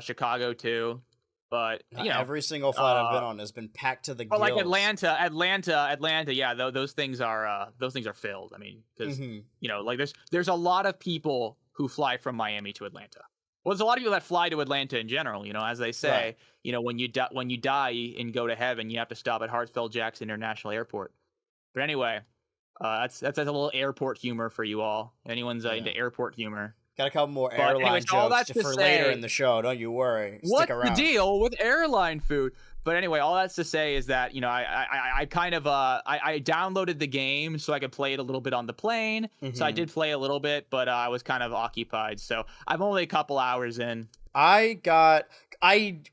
Chicago too. But every single flight I've been on has been packed to the gills. But like Atlanta, yeah, those things are filled. I mean, because like there's a lot of people who fly from Miami to Atlanta. Well, there's a lot of people that fly to Atlanta in general. As they say, when you die and go to heaven, you have to stop at Hartsfield-Jackson International Airport. But anyway, that's a little airport humor for you all. Anyone's into airport humor. Got a couple more airline jokes for later in the show. Don't you worry. Stick around. What's the deal with airline food? But anyway, all that's to say is that I kind of I downloaded the game so I could play it a little bit on the plane. So I did play a little bit, but I was kind of occupied. So I'm only a couple hours in. I think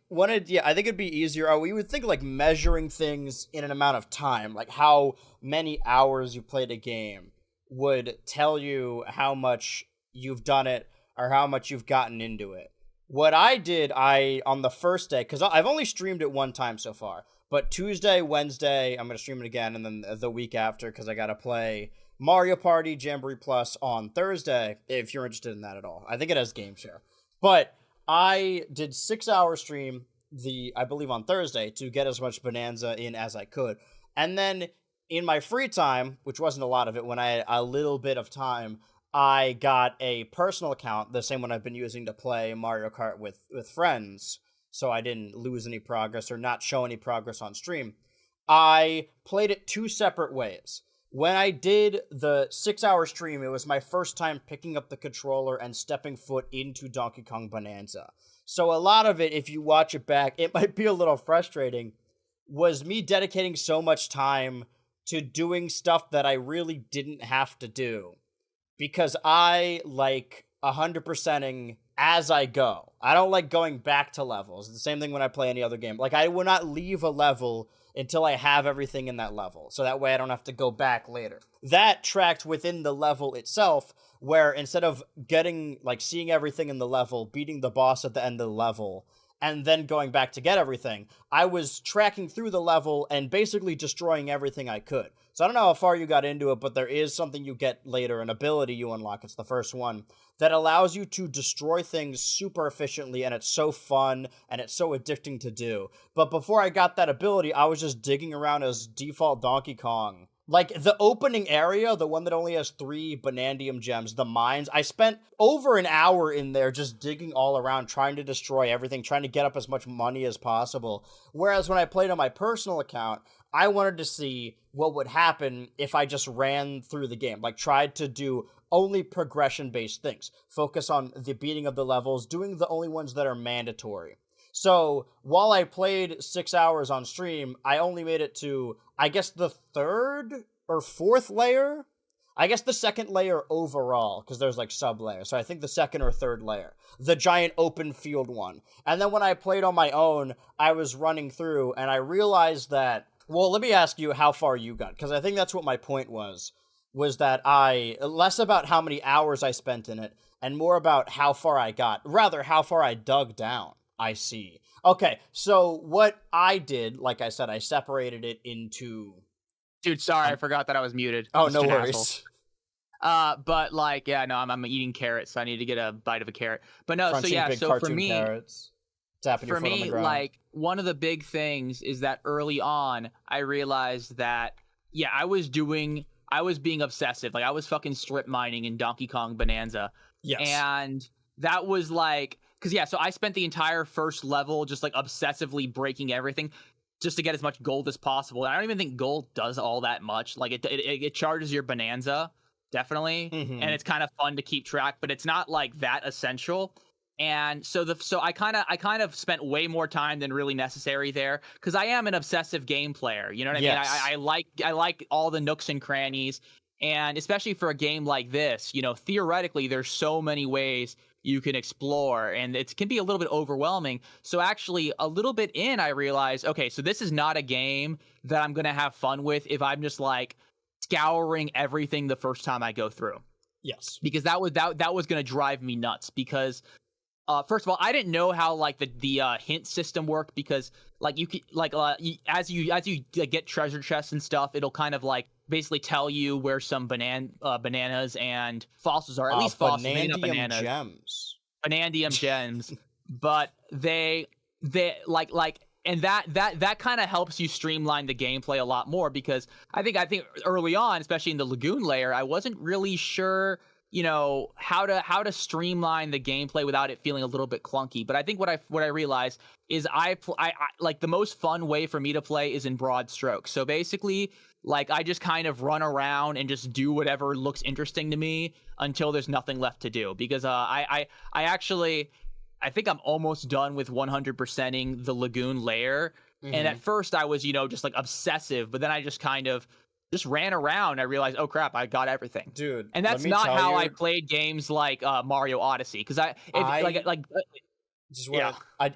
it'd be easier. We would think like measuring things in an amount of time, like how many hours you played a game would tell you how much you've done it or how much you've gotten into it. What I did, on the first day, because I've only streamed it one time so far, but Tuesday, Wednesday, I'm going to stream it again, and then the week after, because I got to play Mario Party Jamboree Plus on Thursday, if you're interested in that at all. I think it has game share. But I did 6-hour stream, I believe on Thursday, to get as much Bonanza in as I could. And then in my free time, which wasn't a lot of it, when I had a little bit of time, I got a personal account, the same one I've been using to play Mario Kart with friends, so I didn't lose any progress or not show any progress on stream. I played it 2 separate ways. When I did the 6-hour stream, it was my first time picking up the controller and stepping foot into Donkey Kong Bananza. So a lot of it, if you watch it back, it might be a little frustrating, was me dedicating so much time to doing stuff that I really didn't have to do. Because I like 100%ing as I go. I don't like going back to levels. It's the same thing when I play any other game. Like, I will not leave a level until I have everything in that level. So that way I don't have to go back later. That tracked within the level itself, where instead of getting, like, seeing everything in the level, beating the boss at the end of the level, and then going back to get everything, I was tracking through the level and basically destroying everything I could. So I don't know how far you got into it, but there is something you get later, an ability you unlock, it's the first one, that allows you to destroy things super efficiently, and it's so fun, and it's so addicting to do. But before I got that ability, I was just digging around as default Donkey Kong. Like, the opening area, the one that only has 3 Banandium gems, the mines, I spent over an hour in there just digging all around, trying to destroy everything, trying to get up as much money as possible. Whereas when I played on my personal account, I wanted to see what would happen if I just ran through the game. Like, tried to do only progression-based things. Focus on the beating of the levels, doing the only ones that are mandatory. So, while I played 6 hours on stream, I only made it to, I guess, the 3rd or 4th layer? I guess the 2nd layer overall, because there's, like, sub-layers. So I think the 2nd or 3rd layer. The giant open field one. And then when I played on my own, I was running through, and I realized that... Well, let me ask you how far you got, because I think that's what my point was that I... Less about how many hours I spent in it, and more about how far I got. Rather, how far I dug down. I see. Okay, so what I did, like I said, I separated it into... Dude, sorry, I forgot that I was muted. Oh, I'm no such an worries. asshole. But, like, yeah, no, I'm eating carrots, so I need to get a bite of a carrot. But no, Crunching so yeah, big so cartoon for me... carrots. Tapping your For foot on the me, ground. like, one of the big things is that early on, I realized that, yeah, I was being obsessive. Like, I was fucking strip mining in Donkey Kong Bananza. Yes. And that was like... Because, yeah, so I spent the entire first level just, like, obsessively breaking everything just to get as much gold as possible. And I don't even think gold does all that much. Like, it charges your Bonanza, definitely. Mm-hmm. And it's kind of fun to keep track, but it's not, like, that essential. And so I kind of spent way more time than really necessary there, because I am an obsessive game player. You know what I mean? I like all the nooks and crannies. And especially for a game like this, you know, theoretically, there's so many ways you can explore, and it can be a little bit overwhelming. So actually, a little bit in, I realized, okay, so this is not a game that I'm going to have fun with if I'm just, like, scouring everything the first time I go through. Yes. Because that was going to drive me nuts, because... first of all, I didn't know how, like, the hint system worked, because, like, you could, like, as you get treasure chests and stuff, it'll kind of, like, basically tell you where some bananas and fossils are. At least fossils, maybe not bananas. Gems. Banandium gems. But they like, and that kind of helps you streamline the gameplay a lot more, because I think early on, especially in the Lagoon layer, I wasn't really sure, you know, how to streamline the gameplay without it feeling a little bit clunky. But I think what I realized is I like, the most fun way for me to play is in broad strokes. So basically, like, I just kind of run around and just do whatever looks interesting to me until there's nothing left to do. Because I think I'm almost done with 100%ing the Lagoon layer. Mm-hmm. And at first I was, you know, just, like, obsessive, but then I just kind of just ran around. I realized, oh crap, I got everything, dude. And that's not how I played games like Mario Odyssey, because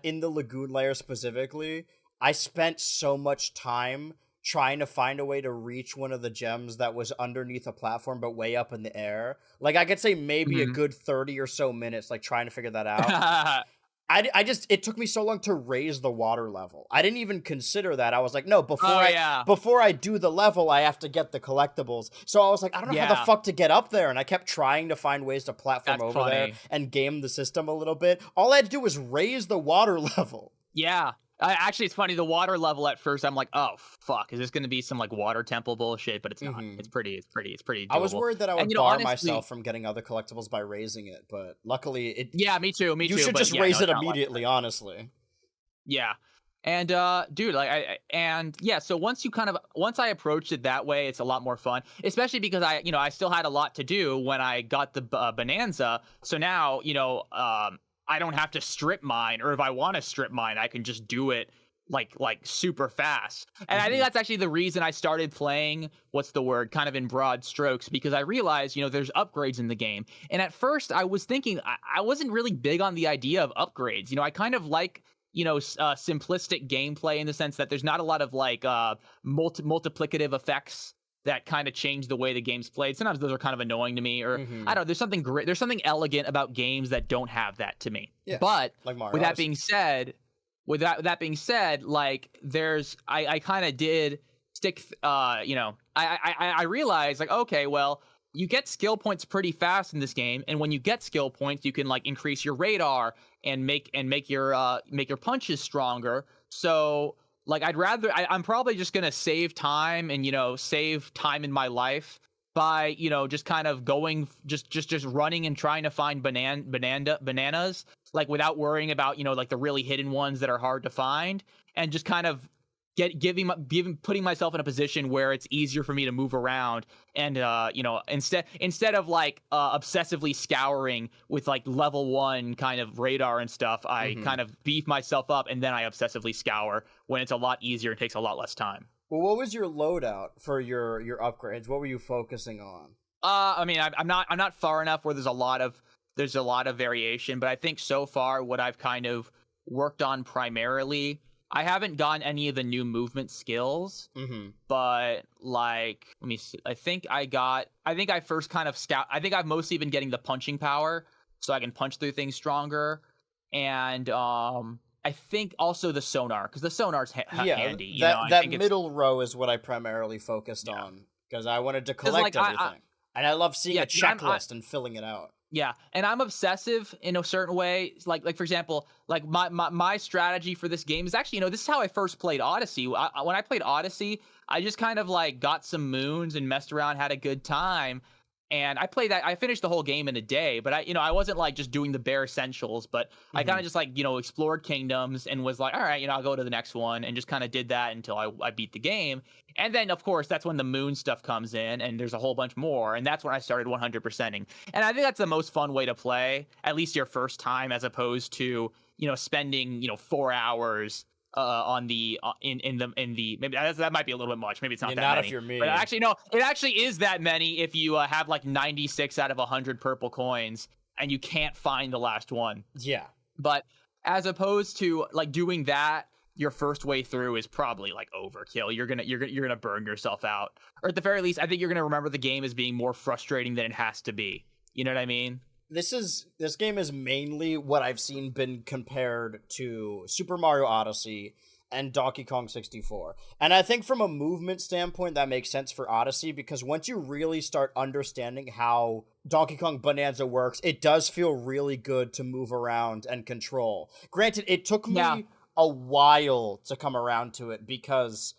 in the Lagoon layer specifically, I spent so much time trying to find a way to reach one of the gems that was underneath a platform but way up in the air. Like, I could say maybe a good 30 or so minutes, like, trying to figure that out. It took me so long to raise the water level. I didn't even consider that. I was like, no, before I do the level, I have to get the collectibles. So I was like, I don't know how the fuck to get up there. And I kept trying to find ways to platform there and game the system a little bit. All I had to do was raise the water level. Yeah. Actually, it's funny. The water level at first, I'm like, oh fuck, is this going to be some, like, water temple bullshit? But it's not. It's pretty doable. I was worried that I would bar myself from getting other collectibles by raising it, but luckily it. Yeah, me too. You should just raise it immediately, honestly. Yeah, and dude, so once I approached it that way, it's a lot more fun. Especially because I still had a lot to do when I got the Bonanza. So now, I don't have to strip mine, or if I want to strip mine, I can just do it like super fast. And I think that's actually the reason I started playing, kind of in broad strokes, because I realized, there's upgrades in the game. And at first I was thinking, I wasn't really big on the idea of upgrades. I kind of like, simplistic gameplay in the sense that there's not a lot of like multiplicative effects that kind of change the way the game's played. Sometimes those are kind of annoying to me, or I don't know. There's something great. There's something elegant about games that don't have that to me. Yeah, but like Mario with that Odyssey. being said, like I kind of did stick. I realized like, okay, well, you get skill points pretty fast in this game, and when you get skill points, you can like increase your radar and make your punches stronger. So like I'm probably just gonna save time and save time in my life by just kind of going just running and trying to find bananas like without worrying about like the really hidden ones that are hard to find, and just kind of putting myself in a position where it's easier for me to move around, and instead of like obsessively scouring with like level 1 kind of radar and stuff, I kind of beef myself up and then I obsessively scour when it's a lot easier and takes a lot less time. Well, what was your loadout for your upgrades? What were you focusing on? I mean, I'm not far enough where there's a lot of variation, but I think so far what I've kind of worked on primarily, I haven't gotten any of the new movement skills, but like, let me see. I think I first kind of I think I've mostly been getting the punching power, so I can punch through things stronger, and I think also the sonar, because the sonar's handy. That middle row is what I primarily focused on, because I wanted to collect everything, and I love seeing a checklist and filling it out. Yeah, and I'm obsessive in a certain way. Like for example, like my strategy for this game is actually, this is how I first played Odyssey. When I played Odyssey, I just kind of like got some moons and messed around, had a good time. And I finished the whole game in a day, but I wasn't like just doing the bare essentials, but I kind of just like, explored kingdoms and was like, all right, I'll go to the next one, and just kind of did that until I beat the game. And then of course that's when the moon stuff comes in, and there's a whole bunch more, and that's when I started 100%ing. And I think that's the most fun way to play, at least your first time, as opposed to, spending, 4 hours on the in the maybe that might be a little bit much. Maybe it's not that not many. If you're me. But actually, no, it actually is that many if you have like 96 out of 100 purple coins and you can't find the last one. Yeah. But as opposed to like doing that your first way through is probably like overkill. You're gonna burn yourself out, or at the very least, I think you're gonna remember the game as being more frustrating than it has to be. You know what I mean? This game is mainly what I've seen been compared to Super Mario Odyssey and Donkey Kong 64. And I think from a movement standpoint, that makes sense for Odyssey, because once you really start understanding how Donkey Kong Bonanza works, it does feel really good to move around and control. Granted, it took me a while to come around to it, because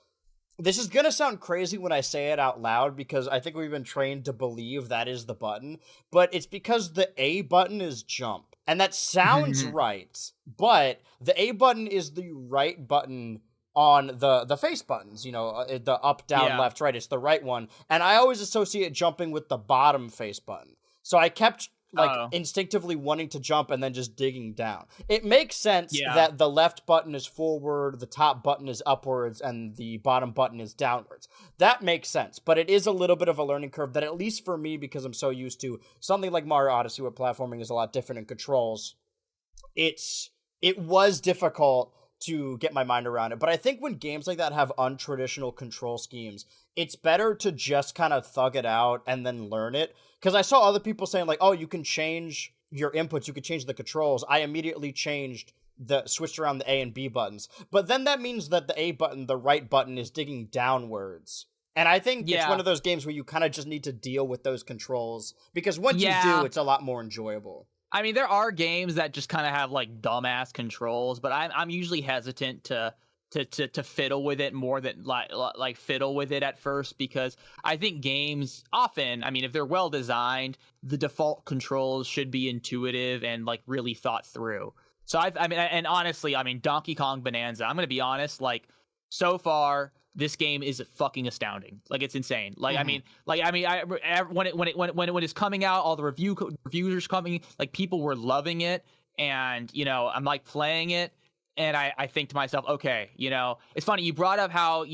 this is gonna sound crazy when I say it out loud, because I think we've been trained to believe that is the button, but it's because the A button is jump. And that sounds right, but the A button is the right button on the face buttons, the up, down, left, right. It's the right one. And I always associate jumping with the bottom face button. So I kept instinctively wanting to jump and then just digging down. It makes sense that the left button is forward, the top button is upwards, and the bottom button is downwards. That makes sense, but it is a little bit of a learning curve that, at least for me, because I'm so used to something like Mario Odyssey where platforming is a lot different in controls, it was difficult to get my mind around it. But I think when games like that have untraditional control schemes, it's better to just kind of thug it out and then learn it. Because I saw other people saying like, oh, you can change your inputs, you can change the controls. I immediately switched around the A and B buttons. But then that means that the A button, the right button, is digging downwards. And I think it's one of those games where you kind of just need to deal with those controls, because once you do, it's a lot more enjoyable. I mean, there are games that just kind of have like dumbass controls, but I'm usually hesitant to fiddle with it more than like fiddle with it at first, because I think games often, I mean, if they're well designed, the default controls should be intuitive and like really thought through. So and honestly, I mean, Donkey Kong Bonanza, I'm gonna be honest, like so far, this game is fucking astounding. Like, it's insane. Like, I mean, when it was coming out, all the reviewers coming, like, people were loving it, and I'm like playing it, and I think to myself, okay, it's funny. You brought up how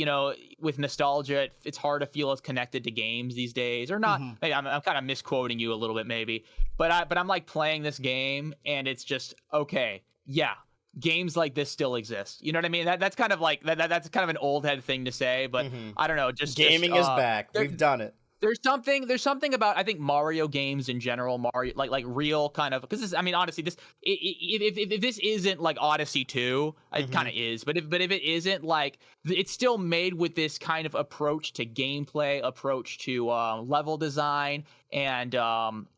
with nostalgia, it's hard to feel as connected to games these days, or not. Maybe I'm kind of misquoting you a little bit, maybe, but I'm like playing this game, and it's just okay, yeah. games like this still exist. You know what I mean? That's kind of like that's kind of an old head thing to say, but I don't know. Gaming is back. We've done it. There's something about, I think, Mario games in general, Mario like real kind of, because I mean, honestly, this if this isn't like Odyssey 2, it kind of is, but if it isn't, like, it's still made with this kind of approach to gameplay, approach to level design and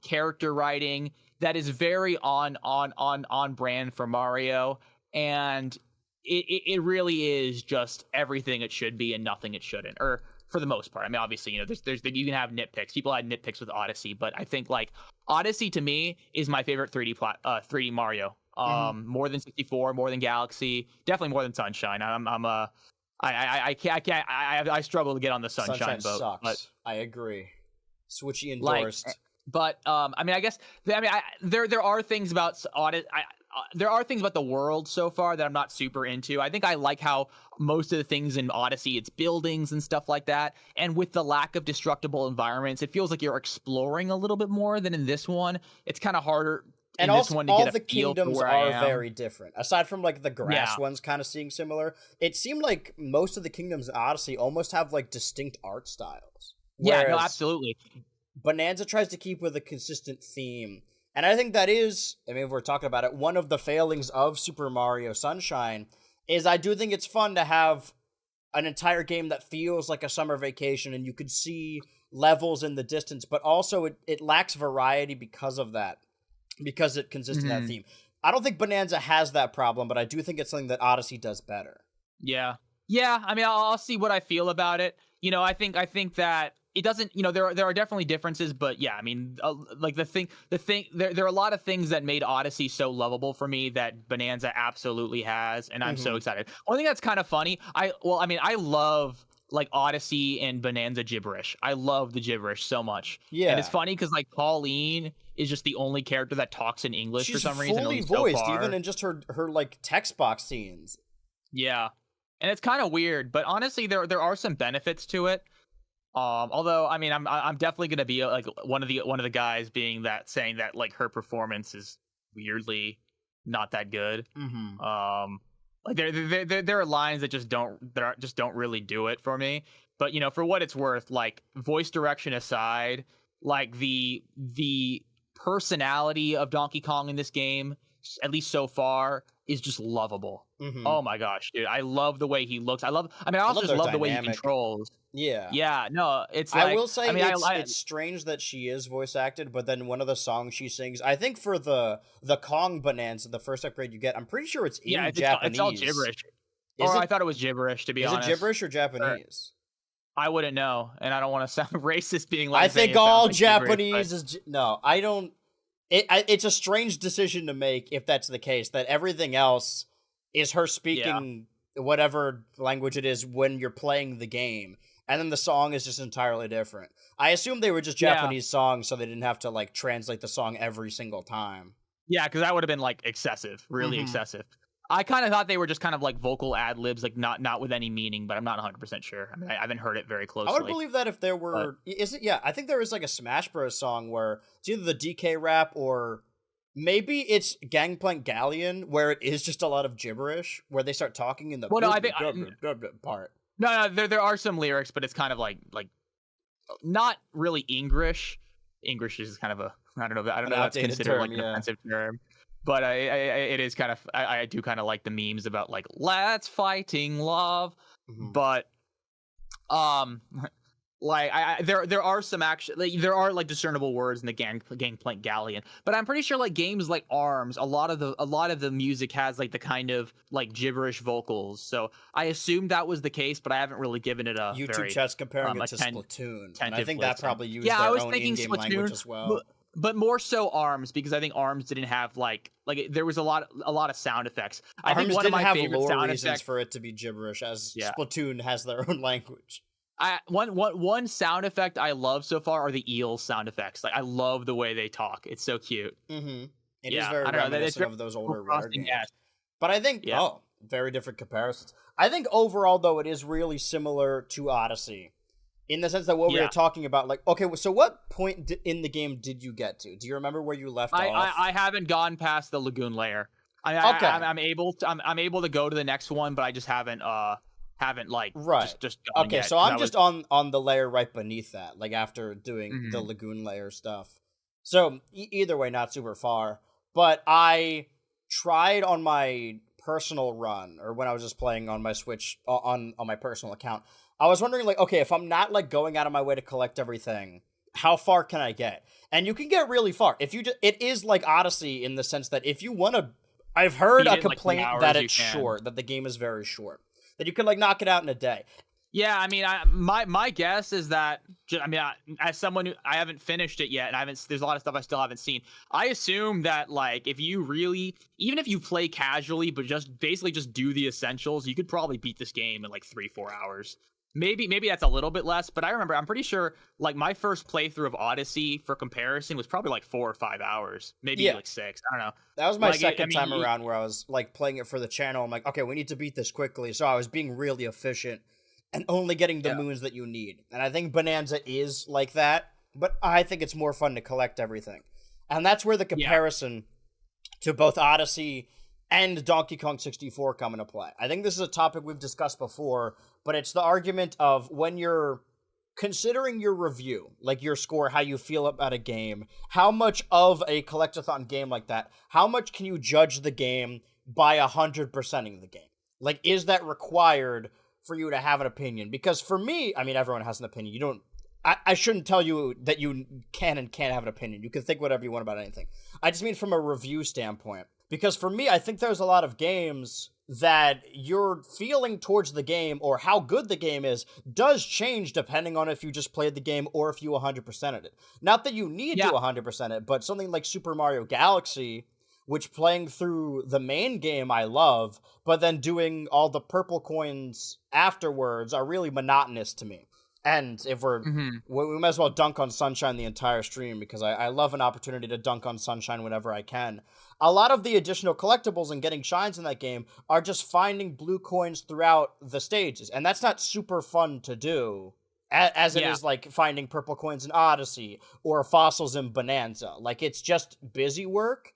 character writing that is very on brand for Mario, and it really is just everything it should be and nothing it shouldn't, or for the most part. I mean, obviously, you know, there's you can have nitpicks. People had nitpicks with Odyssey, but I think like Odyssey to me is my favorite 3D Mario. More than 64, more than Galaxy, definitely more than Sunshine. I struggle to get on the Sunshine boat. Sucks. But I agree. Switchy endorsed. I mean, I guess there are things about there are things about the world so far that I'm not super into. I think I like how most of the things in Odyssey, it's buildings and stuff like that. And with the lack of destructible environments, it feels like you're exploring a little bit more than in this one. It's kind of harder in this one to get a feel for where I am. All the kingdoms are very different. Aside from like the grass ones kind of seeing similar, it seemed like most of the kingdoms in Odyssey almost have like distinct art styles. Yeah, no, absolutely. Bonanza tries to keep with a consistent theme. And I think that is, I mean, if we're talking about it, one of the failings of Super Mario Sunshine is I do think it's fun to have an entire game that feels like a summer vacation and you could see levels in the distance, but also it lacks variety because of that, because it consists of that theme. I don't think Bonanza has that problem, but I do think it's something that Odyssey does better. Yeah. Yeah, I mean, I'll see what I feel about it. You know, I think that it doesn't, you know, there are definitely differences, but yeah, I mean, like there are a lot of things that made Odyssey so lovable for me that Bonanza absolutely has, and I'm so excited. One thing that's kind of funny, I love like Odyssey and Bonanza gibberish. I love the gibberish so much. Yeah, and it's funny because like Pauline is just the only character that talks in English for some reason. She's fully voiced, even in just her like text box scenes. Yeah, and it's kind of weird, but honestly, there are some benefits to it. Although, I mean, I'm definitely gonna be like one of the guys saying that like her performance is weirdly not that good. Like there are lines that just don't really do it for me. But you know, for what it's worth, like voice direction aside, like the personality of Donkey Kong in this game, at least so far, is just lovable. Oh my gosh, dude, I love the way he looks. I also just love the way he controls. Yeah, no, it's like, I will say, it's strange that she is voice acted, but then one of the songs she sings, I think for the Kong Bonanza, the first upgrade you get, I'm pretty sure it's in Japanese. It's all gibberish. I thought it was gibberish, to be honest. Is it gibberish or Japanese? I wouldn't know, and I don't want to sound racist being like, I think all Japanese is... No, I don't... It's a strange decision to make if that's the case, that everything else is her speaking whatever language it is when you're playing the game, and then the song is just entirely different. I assume they were just Japanese songs, so they didn't have to like translate the song every single time. Yeah, because that would have been like excessive, really excessive. I kind of thought they were just kind of like vocal ad libs, like not with any meaning, but I'm not 100% sure. I mean, I haven't heard it very closely. I would believe that if there were, I think there is like a Smash Bros. Song where it's either the DK rap or maybe it's Gangplank Galleon, where it is just a lot of gibberish, where they start talking in the part. No, there are some lyrics, but it's kind of like not really English. English is kind of a, I don't know if that's considered like an offensive term. But it is kind of, I do kind of like the memes about like, let's fighting love. But like there are some actually, there are like discernible words in the Gangplank Galleon, but I'm pretty sure like games like ARMS, a lot of the music has like the kind of like gibberish vocals. So I assumed that was the case, but I haven't really given it a YouTube chat's comparing it to Splatoon, and I think that probably used their own in-game language as well. But more so ARMS, because I think ARMS didn't have like there was a lot of sound effects. I think one of my favorite sound effects for it to be gibberish, as Splatoon has their own language. One sound effect I love so far are the eels sound effects. Like I love the way they talk. It's so cute. It is very reminiscent of those older Rare games. But I think very different comparisons. I think overall though it is really similar to Odyssey. In the sense that what we were talking about, like, okay, so what point in the game did you get to? Do you remember where you left off? I haven't gone past the Lagoon Lair. Okay. I'm able to go to the next one, but I just haven't like Right. just gone Okay, yet so 'cause I'm I was. just on the layer right beneath that, like after doing the Mhm. lagoon layer stuff. So either way, not super far. But I tried on my personal run, or when I was just playing on my Switch on my personal account. I was wondering, like, okay, if I'm not like going out of my way to collect everything, how far can I get? And you can get really far if you just. It is like Odyssey in the sense that if you want to. I've heard Beat a it in like 3 complaint that hours, you it's can. short, that the game is very short, that you can like knock it out in a day. Yeah, I mean, my guess is that I mean, as someone who I haven't finished it yet, and I haven't, there's a lot of stuff I still haven't seen. I assume that like if you really, even if you play casually, but just basically just do the essentials, you could probably beat this game in like 3-4 hours. Maybe that's a little bit less, but I remember I'm pretty sure like my first playthrough of Odyssey for comparison was probably like 4 or 5 hours, maybe Yeah, like 6. I don't know. that was my Like I second mean, time around where I was like playing it for the channel. I'm like, okay, we need to beat this quickly. So I was being really efficient and only getting the yeah, moons that you need. And I think Bonanza is like that, but I think it's more fun to collect everything. And that's where the yeah, comparison to both Odyssey and Donkey Kong 64 come into play. I think this is a topic we've discussed before, but it's the argument of when you're considering your review, like your score, how you feel about a game, how much of a collectathon game like that, how much can you judge the game by 100%ing the game? Like, is that required for you to have an opinion? Because for me, I mean, everyone has an opinion. You don't. I shouldn't tell you that you can and can't have an opinion. You can think whatever you want about anything. I just mean from a review standpoint. Because for me, I think there's a lot of games that your feeling towards the game or how good the game is does change depending on if you just played the game or if you 100%ed it. Not that you need to yeah, 100% it, but something like Super Mario Galaxy, which playing through the main game I love, but then doing all the purple coins afterwards are really monotonous to me. And if hmm we might as well dunk on Sunshine the entire stream because I love an opportunity to dunk on Sunshine whenever I can. A lot of the additional collectibles and getting shines in that game are just finding blue coins throughout the stages, and that's not super fun to do. As it yeah, is like finding purple coins in Odyssey or fossils in Bonanza. Like, it's just busy work.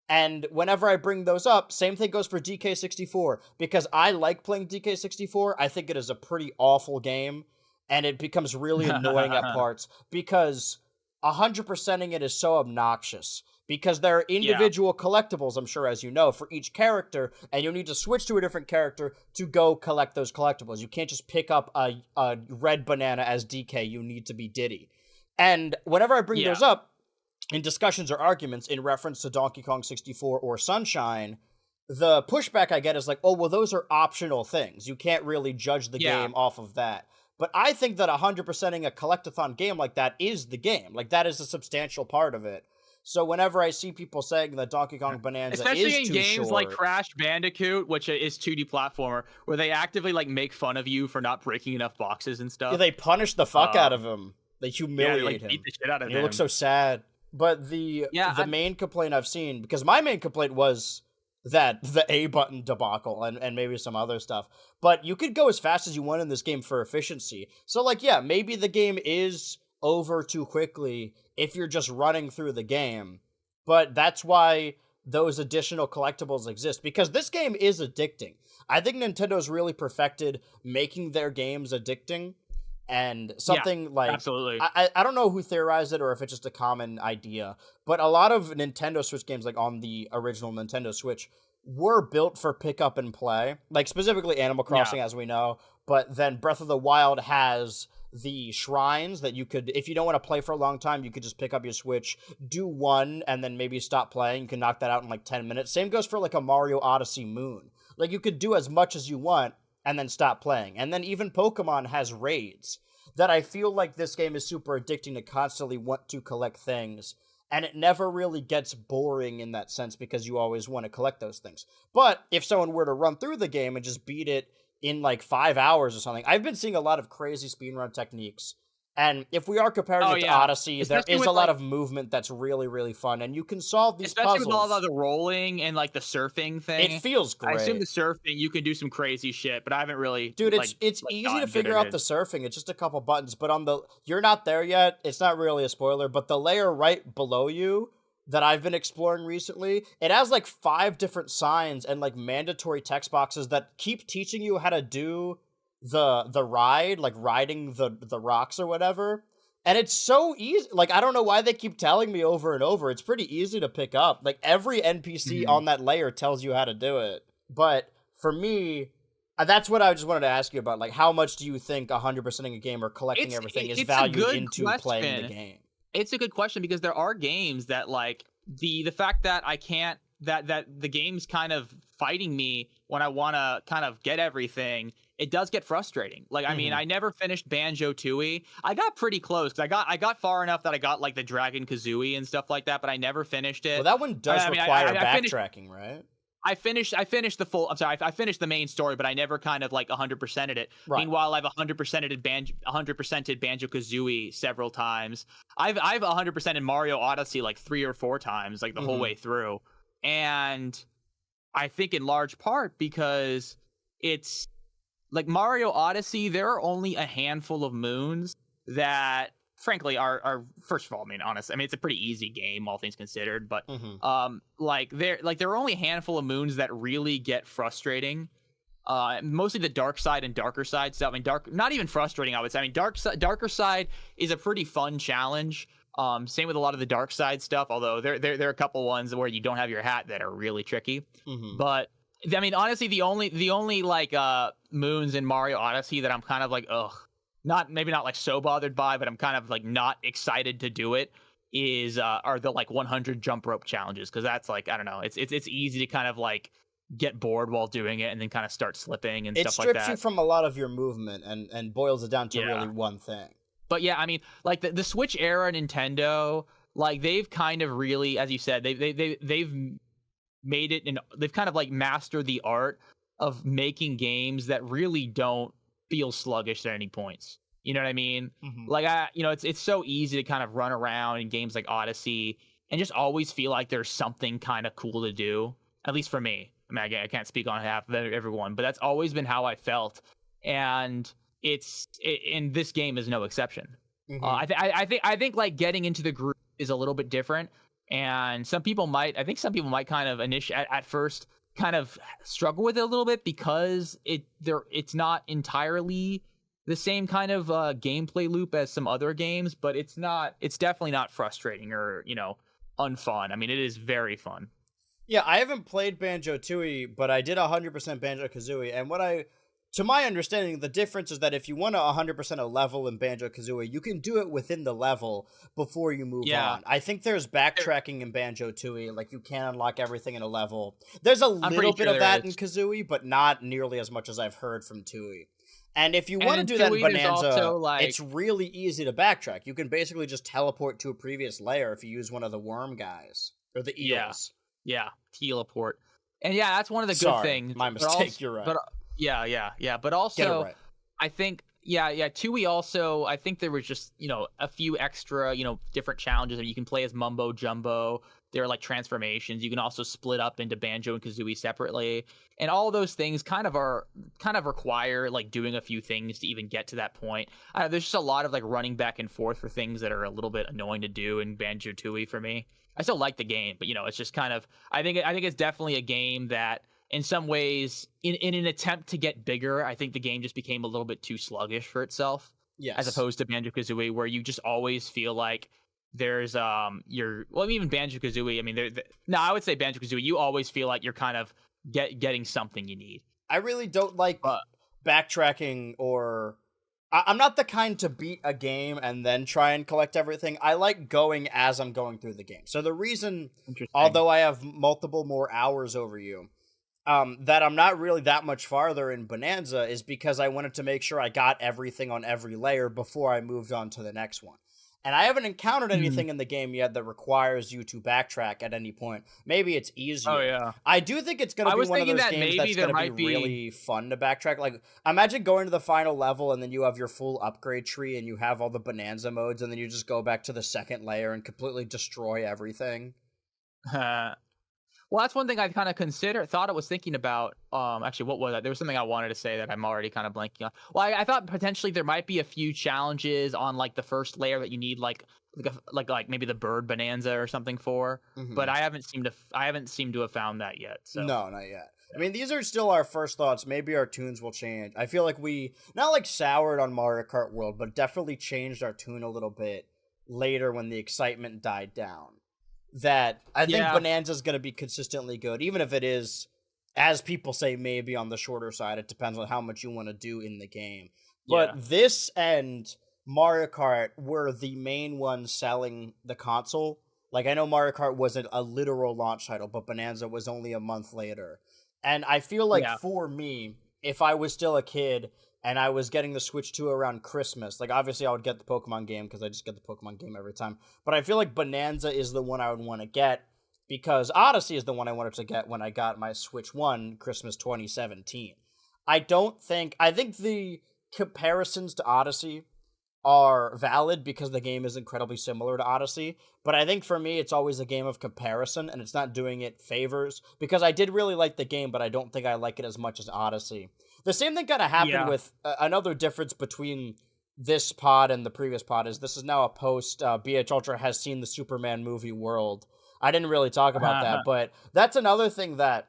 And whenever I bring those up, same thing goes for DK64. Because I like playing DK64, I think it is a pretty awful game. And it becomes really annoying at parts because 100%ing it is so obnoxious. Because there are yeah, individual collectibles, I'm sure, as you know, for each character, and you'll need to switch to a different character to go collect those collectibles. You can't just pick up a red banana as DK, you need to be Diddy. And whenever I bring yeah, those up, in discussions or arguments in reference to Donkey Kong 64 or Sunshine, the pushback I get is like, oh, well, those are optional things. You can't really judge the yeah. game off of that. But I think that 100%ing a collectathon game like that is the game. Like, that is a substantial part of it. So whenever I see people saying that Donkey Kong Bonanza is Especially in too games like short, Crash Bandicoot, which is 2D platformer, where they actively like make fun of you for not breaking enough boxes and yeah, stuff. they punish the fuck out of Um, him. They yeah, they humiliate like beat him. the shit out of And he looks so him. sad. But the Yeah, the main complaint I've seen, because my main complaint was that the A button debacle and maybe some other stuff. But you could go as fast as you want in this game for efficiency. So like, yeah, maybe the game is over too quickly if you're just running through the game. But that's why those additional collectibles exist, because this game is addicting. I think Nintendo's really perfected making their games addicting. And yeah, something like absolutely. I don't know who theorized it or if it's just a common idea, but a lot of Nintendo Switch games, like on the original Nintendo Switch, were built for pick up and play. Like specifically Animal Yeah, Crossing, as we know, but then Breath of the Wild has the shrines that you could, if you don't want to play for a long time, you could just pick up your Switch, do one, and then maybe stop playing. You can knock that out in like 10 minutes. Same goes for like a Mario Odyssey Moon. Like, you could do as much as you want and then stop playing. And then even Pokemon has raids that I feel like this game is super addicting to constantly want to collect things. And it never really gets boring in that sense because you always want to collect those things. But if someone were to run through the game and just beat it in like 5 hours or something, I've been seeing a lot of crazy speedrun techniques. And if we are comparing oh it to yeah, Odyssey, there especially is a with lot like of movement that's really, really fun. And you can solve these especially with all puzzles. of the rolling and like the surfing It thing. feels I assume great. the surfing you can do some crazy shit, but I haven't really Dude, it's like easy to gotten good figure at out it. the surfing. It's just a couple buttons, but on the you're not there yet. It's not really a spoiler, but the layer right below you, that I've been exploring recently, it has like 5 different signs and like mandatory text boxes that keep teaching you how to do the ride, like riding the rocks or whatever. And it's so easy. Like, I don't know why they keep telling me over and over. It's pretty easy to pick up. Like, every NPC on that layer tells you how to do it. But for me, that's what I just wanted to ask you about. Like, how much do you think 100%ing a game or collecting everything is valued into playing the game? It's a good question, because there are games that, like, the fact that I can't, that the game's kind of fighting me when I want to kind of get everything, it does get frustrating. Like, I mean, I never finished Banjo-Tooie. I got pretty close, because I got far enough that I got like the Dragon Kazooie and stuff like that, but I never finished it. Well, that one does require backtracking, right? I finished the full. I'm sorry, I finished the main story, but I never kind of like 100%ed it. Right. Meanwhile, I've 100%ed Banjo-Kazooie several times. I've 100%ed Mario Odyssey like 3 or 4 times, like the whole way through. And I think in large part because it's like Mario Odyssey, there are only a handful of moons that frankly are first of all, I mean, honestly, I mean, it's a pretty easy game, all things considered, but like there are only a handful of moons that really get frustrating. Mostly the dark side and darker side stuff. I mean, not even frustrating, I would say. I mean, darker side is a pretty fun challenge. Same with a lot of the dark side stuff, although there are a couple ones where you don't have your hat that are really tricky. But I mean, honestly, the only like moons in Mario Odyssey that I'm kind of like, maybe not like so bothered by, but I'm kind of like not excited to do it are the like 100 jump rope challenges, because that's like, I don't know, it's easy to kind of like get bored while doing it and then kind of start slipping and stuff like that. It strips you from a lot of your movement and boils it down to really one thing. But yeah, I mean, like the Switch era Nintendo, like they've kind of really, as you said, they've made it, and they've kind of like mastered the art of making games that really don't feel sluggish at any points. You know what I mean? Like it's so easy to kind of run around in games like Odyssey and just always feel like there's something kind of cool to do. At least for me. I mean, I can't speak on behalf of everyone, but that's always been how I felt. And and this game is no exception. I think like getting into the groove is a little bit different, and some people might kind of at first kind of struggle with it a little bit, because it's not entirely the same kind of gameplay loop as some other games, but it's definitely not frustrating or unfun. I mean, it is very fun. Yeah, I haven't played Banjo-Tooie, but I did 100% Banjo-Kazooie, and to my understanding, the difference is that if you want to 100% a level in Banjo-Kazooie, you can do it within the level before you move on. I think there's backtracking in Banjo-Tooie, like you can't unlock everything in a level. There's a little bit of that in Kazooie, but not nearly as much as I've heard from Tooie. And if you want to do that in Bonanza, it's really easy to backtrack. You can basically just teleport to a previous layer if you use one of the worm guys, or the eels. Yeah, teleport. And yeah, that's one of the good things. My mistake, you're right. But yeah. But also, right. I think, Tooie also, I think there was just, a few extra, different challenges. You can play as Mumbo Jumbo. There are like transformations. You can also split up into Banjo and Kazooie separately. And all of those things kind of require like doing a few things to even get to that point. There's just a lot of like running back and forth for things that are a little bit annoying to do in Banjo-Tooie for me. I still like the game, but it's just kind of, I think it's definitely a game that in some ways, in an attempt to get bigger, I think the game just became a little bit too sluggish for itself. Yes. As opposed to Banjo-Kazooie, where you just always feel like there's even Banjo-Kazooie, I mean, I would say Banjo-Kazooie, you always feel like you're kind of getting something you need. I really don't like backtracking, or I'm not the kind to beat a game and then try and collect everything. I like going as I'm going through the game. So the reason, although I have multiple more hours over you, that I'm not really that much farther in Bonanza is because I wanted to make sure I got everything on every layer before I moved on to the next one. And I haven't encountered anything in the game yet that requires you to backtrack at any point. Maybe it's easier. Oh, yeah. I do think it's going to be one of those games that's going to be really fun to backtrack. Like, imagine going to the final level and then you have your full upgrade tree and you have all the Bonanza modes, and then you just go back to the second layer and completely destroy everything. Well, that's one thing I kind of thought I was thinking about. Actually, what was that? There was something I wanted to say that I'm already kind of blanking on. Well, I thought potentially there might be a few challenges on like the first layer that you need like maybe the bird bonanza or something for, but Hmm. I haven't seemed to have found that yet. So No, not yet. I yeah. mean, these are still our first thoughts. Maybe our tunes will change. I feel like we not like soured on Mario Kart World, but definitely changed our tune a little bit later when the excitement died down. That I think Yeah, Bonanza's going to be consistently good, even if it is, as people say, maybe on the shorter side. It depends on how much you want to do in the game. But yeah, this and Mario Kart were the main ones selling the console. Like, I know Mario Kart wasn't a literal launch title, but Bonanza was only a month later. And I feel like yeah. for me, if I was still a kid and I was getting the Switch 2 around Christmas, like obviously I would get the Pokemon game because I just get the Pokemon game every time. But I feel like Bonanza is the one I would want to get because Odyssey is the one I wanted to get when I got my Switch 1 Christmas 2017. I think the comparisons to Odyssey are valid because the game is incredibly similar to Odyssey. But I think for me, it's always a game of comparison, and it's not doing it favors because I did really like the game, but I don't think I like it as much as Odyssey. The same thing kind of happened Yeah. with another difference between this pod and the previous pod is this is now a post BH Ultra has seen the Superman movie world. I didn't really talk about that, but that's another thing that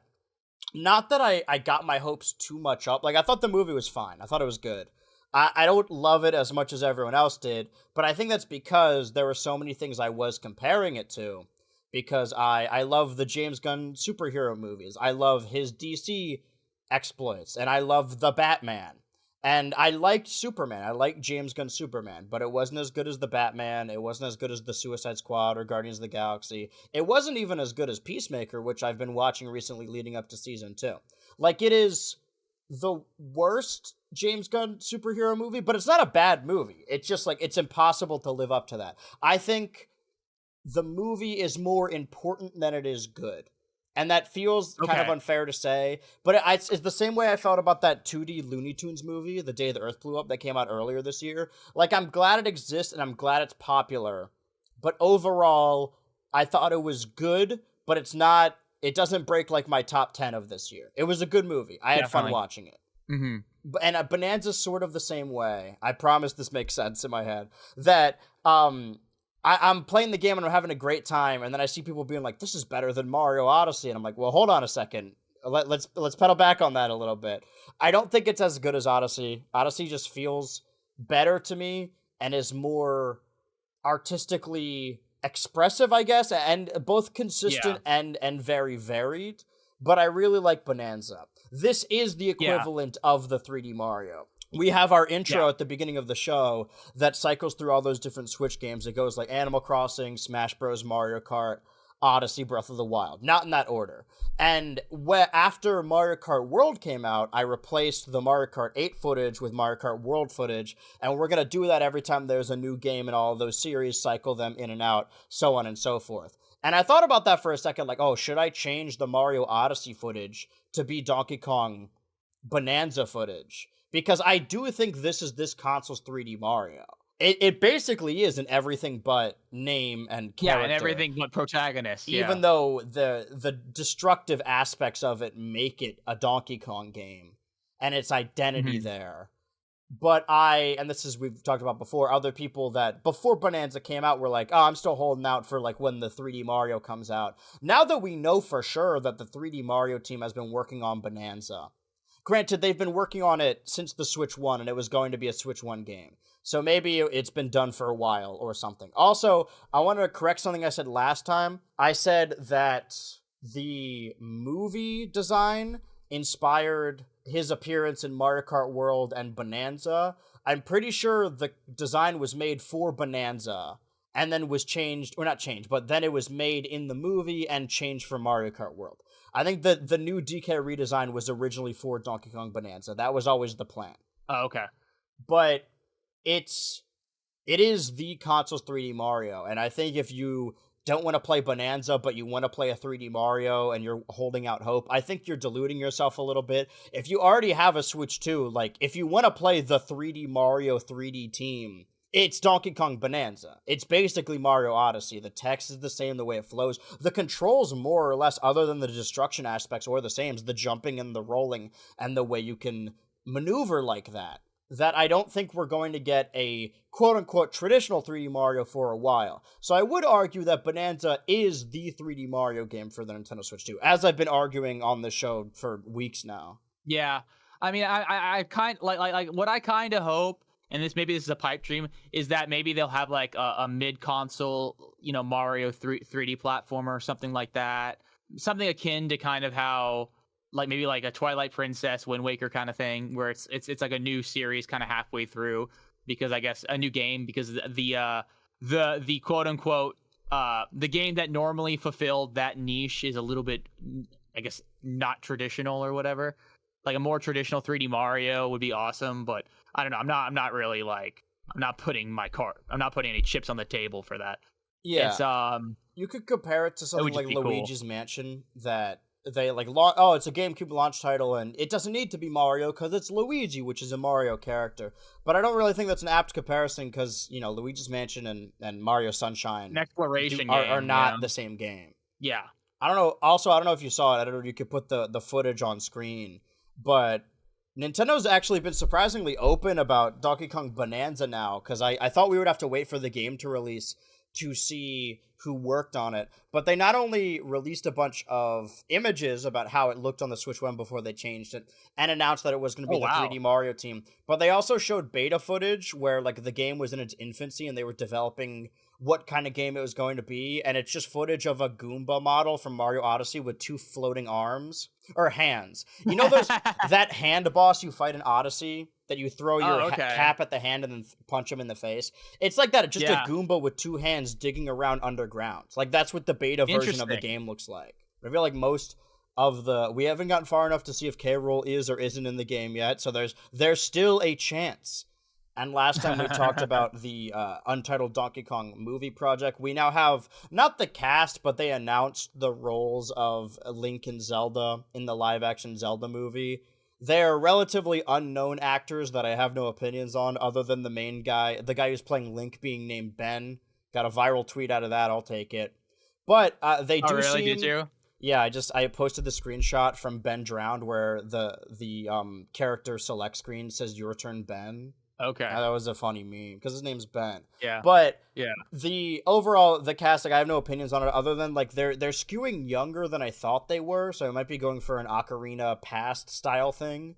not that I got my hopes too much up. Like, I thought the movie was fine. I thought it was good. I don't love it as much as everyone else did, but I think that's because there were so many things I was comparing it to. Because I love the James Gunn superhero movies. I love his DC exploits, and I love the Batman. And I liked Superman. I liked James Gunn Superman, but it wasn't as good as the Batman. It wasn't as good as the Suicide Squad or Guardians of the Galaxy. It wasn't even as good as Peacemaker, which I've been watching recently leading up to season 2. Like, it is the worst James Gunn superhero movie, but it's not a bad movie. It's just like it's impossible to live up to that. I think the movie is more important than it is good. And that feels kind of Okay. unfair to say, but it's the same way I felt about that 2D Looney Tunes movie, The Day the Earth Blew Up, that came out earlier this year. Like, I'm glad it exists and I'm glad it's popular, but overall, I thought it was good, but it doesn't break like my top 10 of this year. It was a good movie. I had fun Definitely. watching it. Hmm. And Bonanza's sort of the same way. I promise this makes sense in my head. That I'm playing the game and I'm having a great time, and then I see people being like, "This is better than Mario Odyssey," and I'm like, "Well, hold on a second. Let's pedal back on that a little bit." I don't think it's as good as Odyssey. Odyssey just feels better to me and is more artistically expressive, I guess, and both Yeah. consistent and very varied. But I really like Bonanza. This is the Yeah. equivalent of the 3D Mario. We have our Yeah. intro at the beginning of the show that cycles through all those different Switch games. It goes like Animal Crossing, Smash Bros, Mario Kart, Odyssey, Breath of the Wild. Not in that order. And after Mario Kart World came out, I replaced the Mario Kart 8 footage with Mario Kart World footage, and we're going to do that every time there's a new game in all of those series, cycle them in and out, so on and so forth. And I thought about that for a second, like, oh, should I change the Mario Odyssey footage to be Donkey Kong Bonanza footage? Because I do think this is this console's 3D Mario. It basically is in everything but name and Yeah. And character, everything but protagonist. even Yeah. though the destructive aspects of it make it a Donkey Kong game and its identity Hmm. there. But and this is, we've talked about before, other people that before Bonanza came out were like, oh, I'm still holding out for like when the 3D Mario comes out. Now that we know for sure that the 3D Mario team has been working on Bonanza, granted, they've been working on it since the Switch 1, and it was going to be a Switch 1 game. So maybe it's been done for a while or something. Also, I want to correct something I said last time. I said that the movie design inspired his appearance in Mario Kart World and Bonanza. I'm pretty sure the design was made for Bonanza and then was changed, or not changed, but then it was made in the movie and changed for Mario Kart World. I think that the new DK redesign was originally for Donkey Kong Bonanza. That was always the plan. Oh, okay. But it is the console's 3D Mario, and I think if you don't want to play Bonanza, but you want to play a 3D Mario and you're holding out hope, I think you're deluding yourself a little bit. If you already have a Switch 2, like, if you want to play the 3D Mario 3D team, It's Donkey Kong Bonanza. It's basically Mario Odyssey. The text is the same, the way it flows. The controls, more or less, other than the destruction aspects, are the same. The jumping and the rolling and the way you can maneuver like that. That I don't think we're going to get a quote-unquote traditional 3D Mario for a while. So I would argue that Bonanza is the 3D Mario game for the Nintendo Switch 2, as I've been arguing on the show for weeks now. Yeah. I mean, I kind like what I kind of hope, and this is a pipe dream, is that maybe they'll have like a mid-console, Mario 3D platformer or something like that. Something akin to kind of how like maybe like a Twilight Princess, Wind Waker kind of thing, where it's like a new series kind of halfway through, because I guess a new game, because the quote unquote the game that normally fulfilled that niche is a little bit, I guess, not traditional or whatever. Like a more traditional 3D Mario would be awesome, but I don't know. I'm not really like, I'm not putting any chips on the table for that. Yeah. It's you could compare it to something like Luigi's cool. Mansion, that they like it's a GameCube launch title, and it doesn't need to be Mario because it's Luigi, which is a Mario character. But I don't really think that's an apt comparison, because Luigi's Mansion and Mario Sunshine are not the same game. Yeah. I don't know. Also, I don't know if you saw it. I don't know if you could put the footage on screen, but Nintendo's actually been surprisingly open about Donkey Kong Bonanza now, because I thought we would have to wait for the game to release to see who worked on it. But they not only released a bunch of images about how it looked on the Switch 1 before they changed it, and announced that it was going to be 3D Mario team, but they also showed beta footage where like the game was in its infancy and they were developing what kind of game it was going to be, and it's just footage of a Goomba model from Mario Odyssey with 2 floating arms or hands. You know those that hand boss you fight in Odyssey that you throw your cap at the hand and then punch him in the face? It's like that. It's just a Goomba with 2 hands digging around underground. Like that's what the beta version of the game looks like. I feel like most of we haven't gotten far enough to see if K. Rool is or isn't in the game yet, so there's still a chance. And last time we talked about the Untitled Donkey Kong movie project, we now have not the cast, but they announced the roles of Link and Zelda in the live-action Zelda movie. They're relatively unknown actors that I have no opinions on, other than the main guy, the guy who's playing Link being named Ben. Got a viral tweet out of that, I'll take it. But they do really? seem... Did you? Yeah, I posted the screenshot from Ben Drowned where the character select screen says "Your turn, Ben." Okay. That was a funny meme because his name's Ben. Yeah. But the cast, like, I have no opinions on it other than like they're skewing younger than I thought they were, so I might be going for an Ocarina Past style thing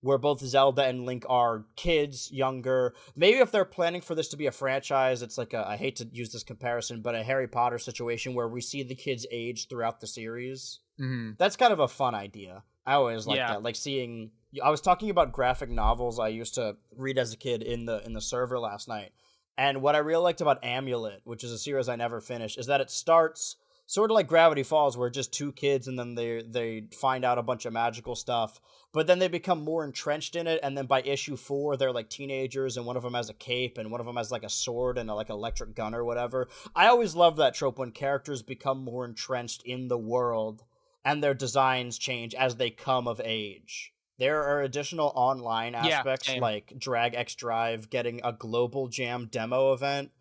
where both Zelda and Link are kids, younger. Maybe if they're planning for this to be a franchise, it's like I hate to use this comparison, but a Harry Potter situation where we see the kids age throughout the series. Mm-hmm. That's kind of a fun idea. I always like that, like seeing. I was talking about graphic novels I used to read as a kid in the server last night, and what I really liked about Amulet, which is a series I never finished, is that it starts sort of like Gravity Falls, where just 2 kids and then they find out a bunch of magical stuff, but then they become more entrenched in it, and then by issue 4 they're like teenagers, and one of them has a cape and one of them has like a sword and a like electric gun or whatever. I always love that trope when characters become more entrenched in the world and their designs change as they come of age. There are additional online aspects like Drag X Drive getting a Global Jam demo event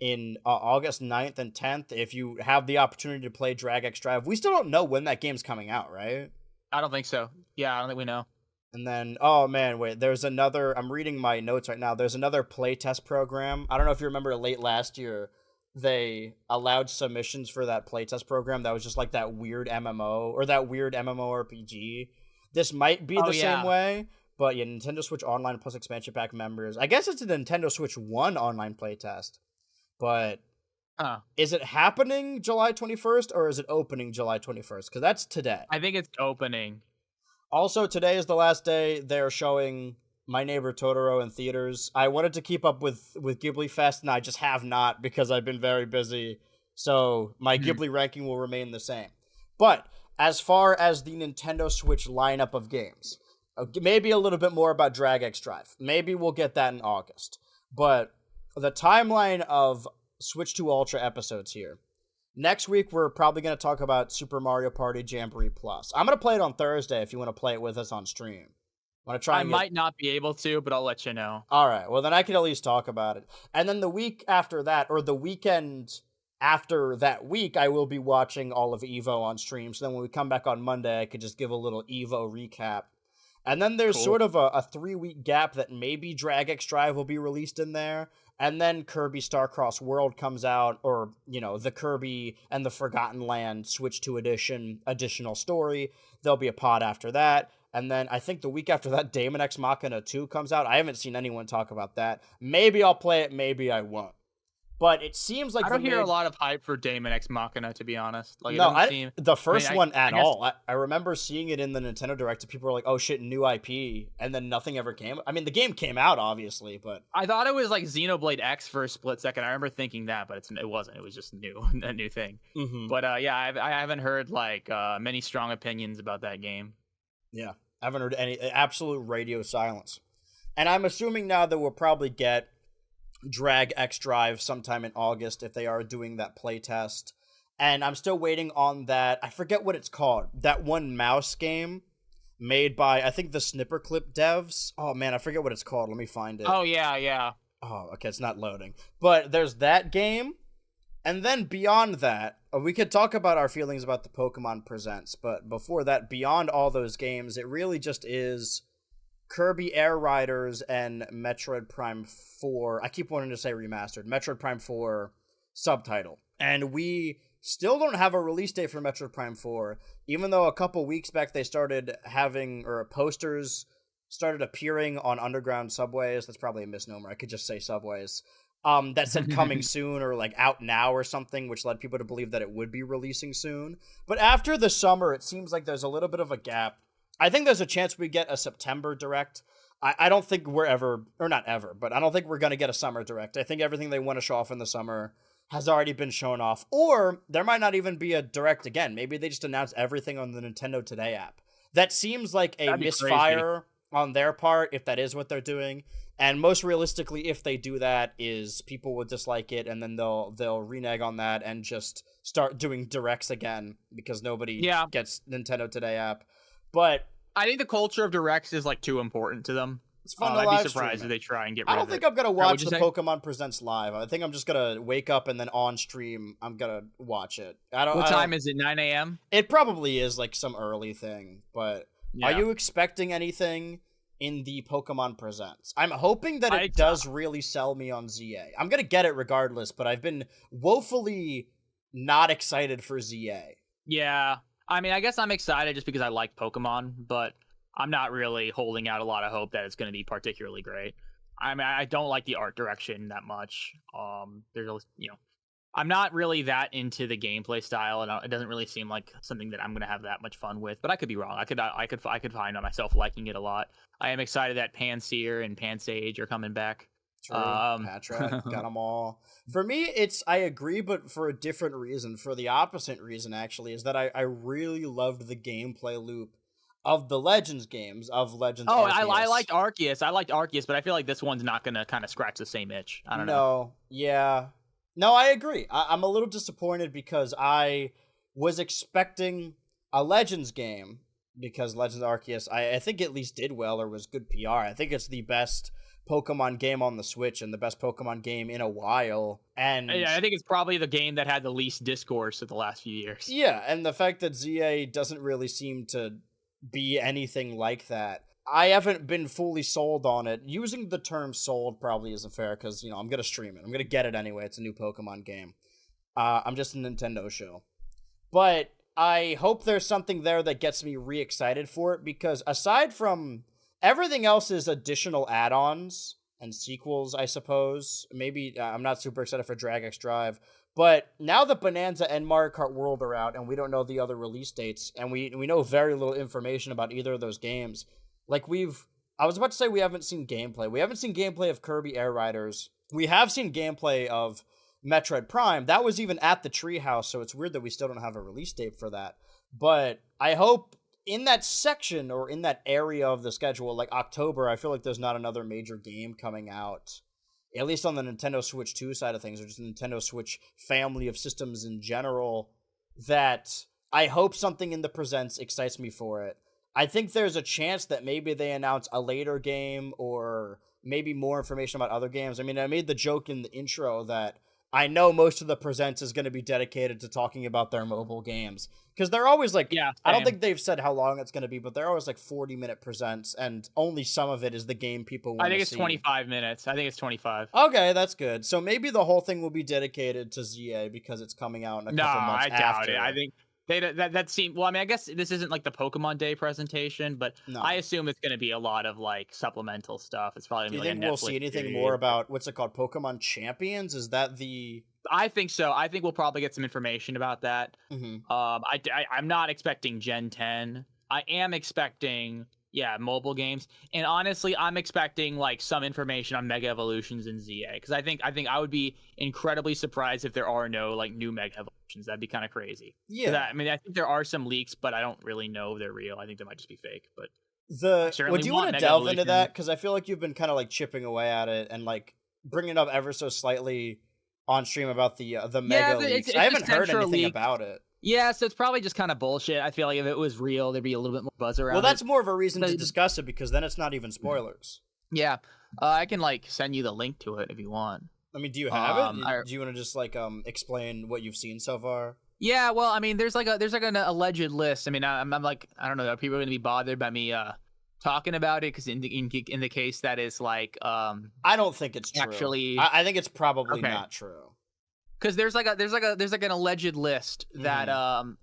in August 9th and 10th. If you have the opportunity to play Drag X Drive, we still don't know when that game's coming out, right? I don't think so. Yeah, I don't think we know. And then, oh man, wait, there's another, I'm reading my notes right now, there's another playtest program. I don't know if you remember late last year, they allowed submissions for that playtest program that was just like that weird MMO, or that weird MMORPG. This might be the same way, but yeah, Nintendo Switch Online plus expansion pack members. I guess it's a Nintendo Switch 1 online playtest, but is it happening July 21st or is it opening July 21st? Because that's today. I think it's opening. Also, today is the last day they're showing My Neighbor Totoro in theaters. I wanted to keep up with Ghibli Fest, and I just have not because I've been very busy. So my Ghibli ranking will remain the same. But as far as the Nintendo Switch lineup of games, maybe a little bit more about Drag X Drive. Maybe we'll get that in August. But the timeline of Switch 2 Ultra episodes here. Next week, we're probably going to talk about Super Mario Party Jamboree Plus. I'm going to play it on Thursday if you want to play it with us on stream. Want to try I and get... might not be able to, but I'll let you know. All right. Well, then I can at least talk about it. And then the week after that, or the weekend after that week, I will be watching all of EVO on stream. So then when we come back on Monday, I could just give a little EVO recap. And then there's Cool. sort of a 3-week gap that maybe Drag X Drive will be released in there. And then Kirby Starcross World comes out, or, the Kirby and the Forgotten Land Switch 2 edition additional story. There'll be a pod after that. And then I think the week after that, Daemon X Machina 2 comes out. I haven't seen anyone talk about that. Maybe I'll play it, maybe I won't. But it seems like I don't hear a lot of hype for Daemon X Machina, to be honest. Like, no, the first one I at guess... all. I remember seeing it in the Nintendo Direct, and people were like, "Oh shit, new IP," and then nothing ever came. I mean, the game came out obviously, but I thought it was like Xenoblade X for a split second. I remember thinking that, but it wasn't. It was just a new thing. Mm-hmm. But yeah, I haven't heard like many strong opinions about that game. Yeah, I haven't heard any absolute radio silence, and I'm assuming now that we'll probably get Drag X Drive sometime in August if they are doing that playtest. And I'm still waiting on that. I forget what it's called. That one mouse game made by, I think, the Snipperclip devs. Oh man, I forget what it's called. Let me find it. Oh yeah. Oh, okay, it's not loading. But there's that game. And then beyond that, we could talk about our feelings about the Pokémon Presents. But before that, beyond all those games, it really just is Kirby Air Riders and Metroid Prime 4. I keep wanting to say remastered. Metroid Prime 4 subtitle. And we still don't have a release date for Metroid Prime 4, even though a couple weeks back they started having, or posters started appearing on underground subways. That's probably a misnomer. I could just say subways. That said coming soon, or like out now or something, which led people to believe that it would be releasing soon. But after the summer, it seems like there's a little bit of a gap. I think there's a chance we get a September Direct. I don't think we're ever, or not ever, but I don't think we're going to get a summer Direct. I think everything they want to show off in the summer has already been shown off. Or there might not even be a Direct again. Maybe they just announce everything on the Nintendo Today app. That seems like a misfire on their part, if that is what they're doing. And most realistically, if they do that, is people will dislike it, and then they'll renege on that and just start doing Directs again because nobody gets Nintendo Today app. But I think the culture of Directs is like too important to them. It's fun to I'd be surprised if they try and get rid of it. I don't think I'm going to watch the Pokemon Presents live. I think I'm just going to wake up and then on stream, I'm going to watch it. What time is it, 9 a.m.? It probably is like some early thing, but are you expecting anything in the Pokemon Presents? I'm hoping that it does really sell me on ZA. I'm going to get it regardless, but I've been woefully not excited for ZA. Yeah. I mean, I guess I'm excited just because I like Pokemon, but I'm not really holding out a lot of hope that it's going to be particularly great. I mean, I don't like the art direction that much. I'm not really that into the gameplay style, and it doesn't really seem like something that I'm going to have that much fun with. But I could be wrong. I could find myself liking it a lot. I am excited that Pansear and Pansage are coming back. True. Patrat, got them all. For me, I agree, but for a different reason. For the opposite reason, actually, is that I really loved the gameplay loop of the Legends games, of Legends Arceus. I liked Arceus, but I feel like this one's not going to kind of scratch the same itch. I don't know. Yeah. No, I agree. I'm a little disappointed because I was expecting a Legends game, because Legends Arceus, I think at least did well or was good PR. I think it's the best Pokemon game on the Switch and the best Pokemon game in a while. And yeah, I think it's probably the game that had the least discourse of the last few years. Yeah, and the fact that ZA doesn't really seem to be anything like that, I haven't been fully sold on it. Using the term sold probably isn't fair because, I'm going to stream it. I'm going to get it anyway. It's a new Pokemon game. I'm just a Nintendo show. But I hope there's something there that gets me re-excited for it, because aside from everything else is additional add-ons and sequels, I suppose. Maybe I'm not super excited for Drag X Drive. But now that Bananza and Mario Kart World are out and we don't know the other release dates, and we know very little information about either of those games, like I was about to say we haven't seen gameplay. We haven't seen gameplay of Kirby Air Riders. We have seen gameplay of Metroid Prime. That was even at the Treehouse, so it's weird that we still don't have a release date for that. But I hope in that section or in that area of the schedule, like October, I feel like there's not another major game coming out, at least on the Nintendo Switch 2 side of things, or just the Nintendo Switch family of systems in general, that I hope something in the Presents excites me for it. I think there's a chance that maybe they announce a later game or maybe more information about other games. I mean, I made the joke in the intro that I know most of the presents is going to be dedicated to talking about their mobile games because they're always like, Yeah, I don't same. think they've said how long it's going to be, but they're always like 40-minute presents, and only some of it is the game people want I think to it's see. 25 minutes. I think it's 25. Okay, that's good. So maybe the whole thing will be dedicated to ZA because it's coming out in a No, couple months I doubt after. it. I think that seemed well. I mean, I guess this isn't like the Pokemon Day presentation, but No. I assume it's going to be a lot of like supplemental stuff. It's probably Do you gonna be think like a we'll Netflix see anything series. more about what's it called? Pokemon Champions? Is that the? I think so. I think we'll probably get some information about that. Mm-hmm. I'm not expecting Gen 10. I am expecting, mobile games. And honestly, I'm expecting like some information on Mega Evolutions in ZA because I think I would be incredibly surprised if there are no like new Mega Evolutions. That'd be kind of crazy. Yeah. I mean, I think there are some leaks, but I don't really know if they're real. I think they might just be fake. But Would you want to Mega delve into Evolution. that? Because I feel like you've been kind of like chipping away at it and like bringing it up ever so slightly on stream about the Mega but leaks. it's I haven't a heard central anything leak. about it. Yeah, so it's probably just kind of bullshit. I feel like if it was real, there'd be a little bit more buzz around. Well, that's it. more of a reason to But- discuss it because then it's not even spoilers. Yeah, I can like send you the link to it if you want. I mean, do you have it? I- Do you want to just like explain what you've seen so far? Yeah, well, I mean, there's like an alleged list. I mean, I'm like, I don't know, are people going to be bothered by me talking about it? Because in the case that is like I don't think it's true. actually, I think it's probably Okay. not true. because there's like an alleged list that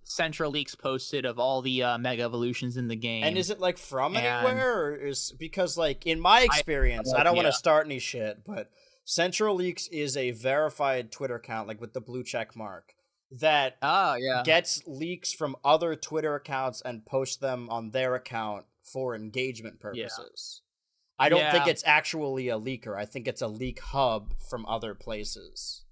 Central Leaks posted of all the Mega Evolutions in the game. And is it like from And- anywhere, or is because like in my experience, I don't want to idea. start any shit, but Central Leaks is a verified Twitter account, like with the blue check mark, that Oh yeah, gets leaks from other Twitter accounts and posts them on their account for engagement purposes. I don't think Yeah. it's actually a leaker. I think it's a leak hub from other places.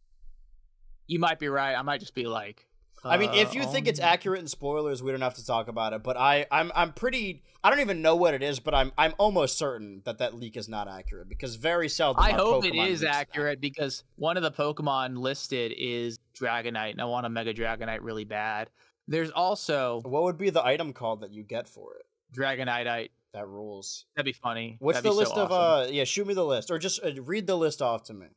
you might be right. I might just be like. I mean, if you think it's accurate in spoilers, we don't have to talk about it. But I'm pretty. I don't even know what it is, but I'm almost certain that leak is not accurate because very seldom. I are hope Pokemon it is leaks accurate because one of the Pokemon listed is Dragonite, and I want a Mega Dragonite really bad. There's also What would be the item called that you get for it? Dragonite. That rules. That'd be funny. What's That'd the be list so of awesome. Yeah, shoot me the list, or just read the list off to me,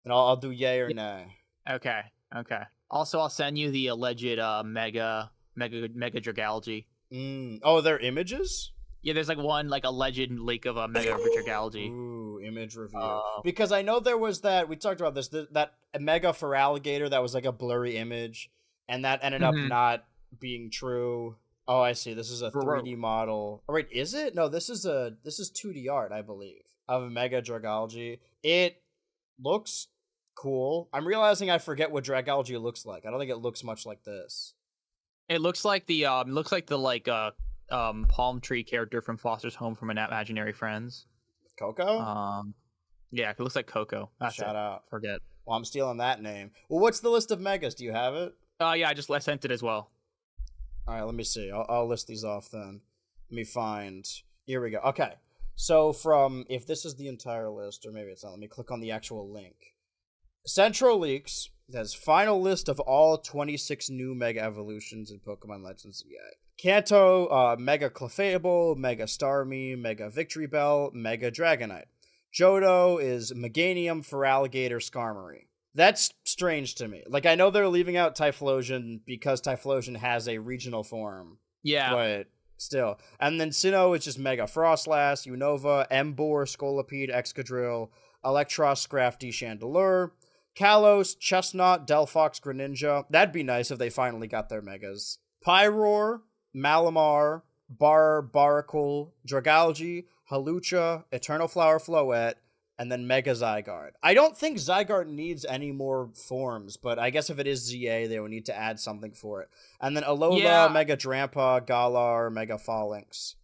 and I'll do yay or nay. Okay. Also, I'll send you the alleged Mega Dragalge. Oh, they're images. Yeah, there's like one like alleged leak of a Mega Dragalge. Ooh, image review. Because I know there was that we talked about this that Mega for alligator that was like a blurry image, and that ended up not being true. Oh, I see. This is a 3D model. Oh, wait, is it? No, this is 2D art, I believe, of a Mega Dragalge. It looks cool. I'm realizing I forget what Dragalge looks like. I don't think it looks much like this. It looks like the palm tree character from Foster's Home from Imaginary Friends. Coco? Yeah, it looks like Coco. That's Shout it. out. Forget. Well, I'm stealing that name. Well, what's the list of Megas? Do you have it? Yeah, I sent it as well. All right, let me see. I'll list these off then. Let me find. Here we go. Okay. So if this is the entire list, or maybe it's not, let me click on the actual link. Central Leaks has final list of all 26 new Mega Evolutions in Pokemon Legends ZA. Kanto, Mega Clefable, Mega Starmie, Mega Victory Bell, Mega Dragonite. Johto is Meganium, Feraligatr, Skarmory. That's strange to me. Like, I know they're leaving out Typhlosion because Typhlosion has a regional form. Yeah. But still. And then Sinnoh is just Mega Frostlass, Unova, Emboar, Scolipede, Excadrill, Electros, Scrafty, Chandelure, Kalos, Chestnut, Delphox, Greninja. That'd be nice if they finally got their Megas. Pyroar, Malamar, Baracle, Dragalge, Halucha, Eternal Flower Floette, and then Mega Zygarde. I don't think Zygarde needs any more forms, but I guess if it is ZA, they would need to add something for it. And then Alola, Mega Drampa, Galar, Mega Phalanx.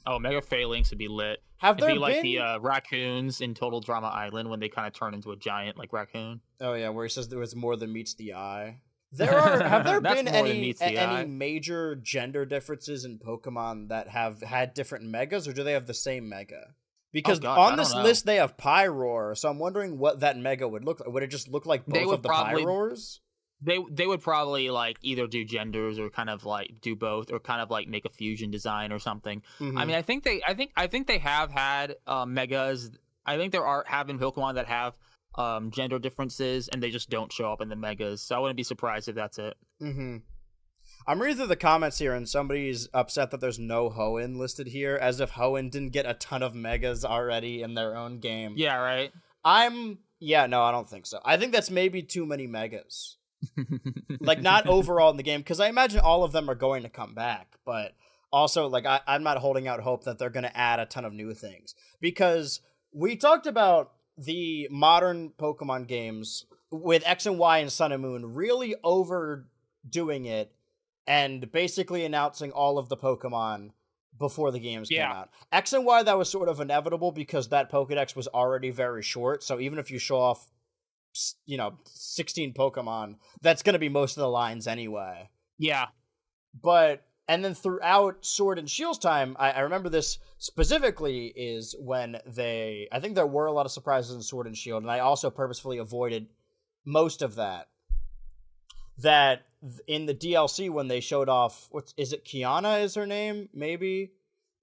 Oh, Mega Phalanx would be lit. Have It'd there be like been... the raccoons in Total Drama Island when they kind of turn into a giant like raccoon. Oh yeah, where he says there was more than meets the eye. Have there That's been more than any meets the eye. major gender differences in Pokemon that have had different megas, or do they have the same mega? Because on this list they have Pyroar, so I'm wondering what that mega would look like. Would it just look like both of the Pyroars? They would probably like either do genders or kind of like do both or kind of like make a fusion design or something. I Mm-hmm. mean, I think they have had megas. I think have been Pokemon that have gender differences and they just don't show up in the megas. So I wouldn't be surprised if that's it. Mm-hmm. I'm reading through the comments here, and somebody's upset that there's no Hoenn listed here, as if Hoenn didn't get a ton of megas already in their own game. Yeah, right. Yeah, no, I don't think so. I think that's maybe too many megas. Like, not overall in the game, because I imagine all of them are going to come back, but also, like, I'm not holding out hope that they're going to add a ton of new things. Because we talked about the modern Pokemon games with X and Y and Sun and Moon really overdoing it and basically announcing all of the Pokemon before the games came out. X and Y, that was sort of inevitable because that Pokedex was already very short. So even if you show off, 16 Pokemon, that's going to be most of the lines anyway. Yeah. And then throughout Sword and Shield's time, I remember this specifically is when I think there were a lot of surprises in Sword and Shield, and I also purposefully avoided most of that. That in the DLC when they showed off, is it Kiana is her name, maybe?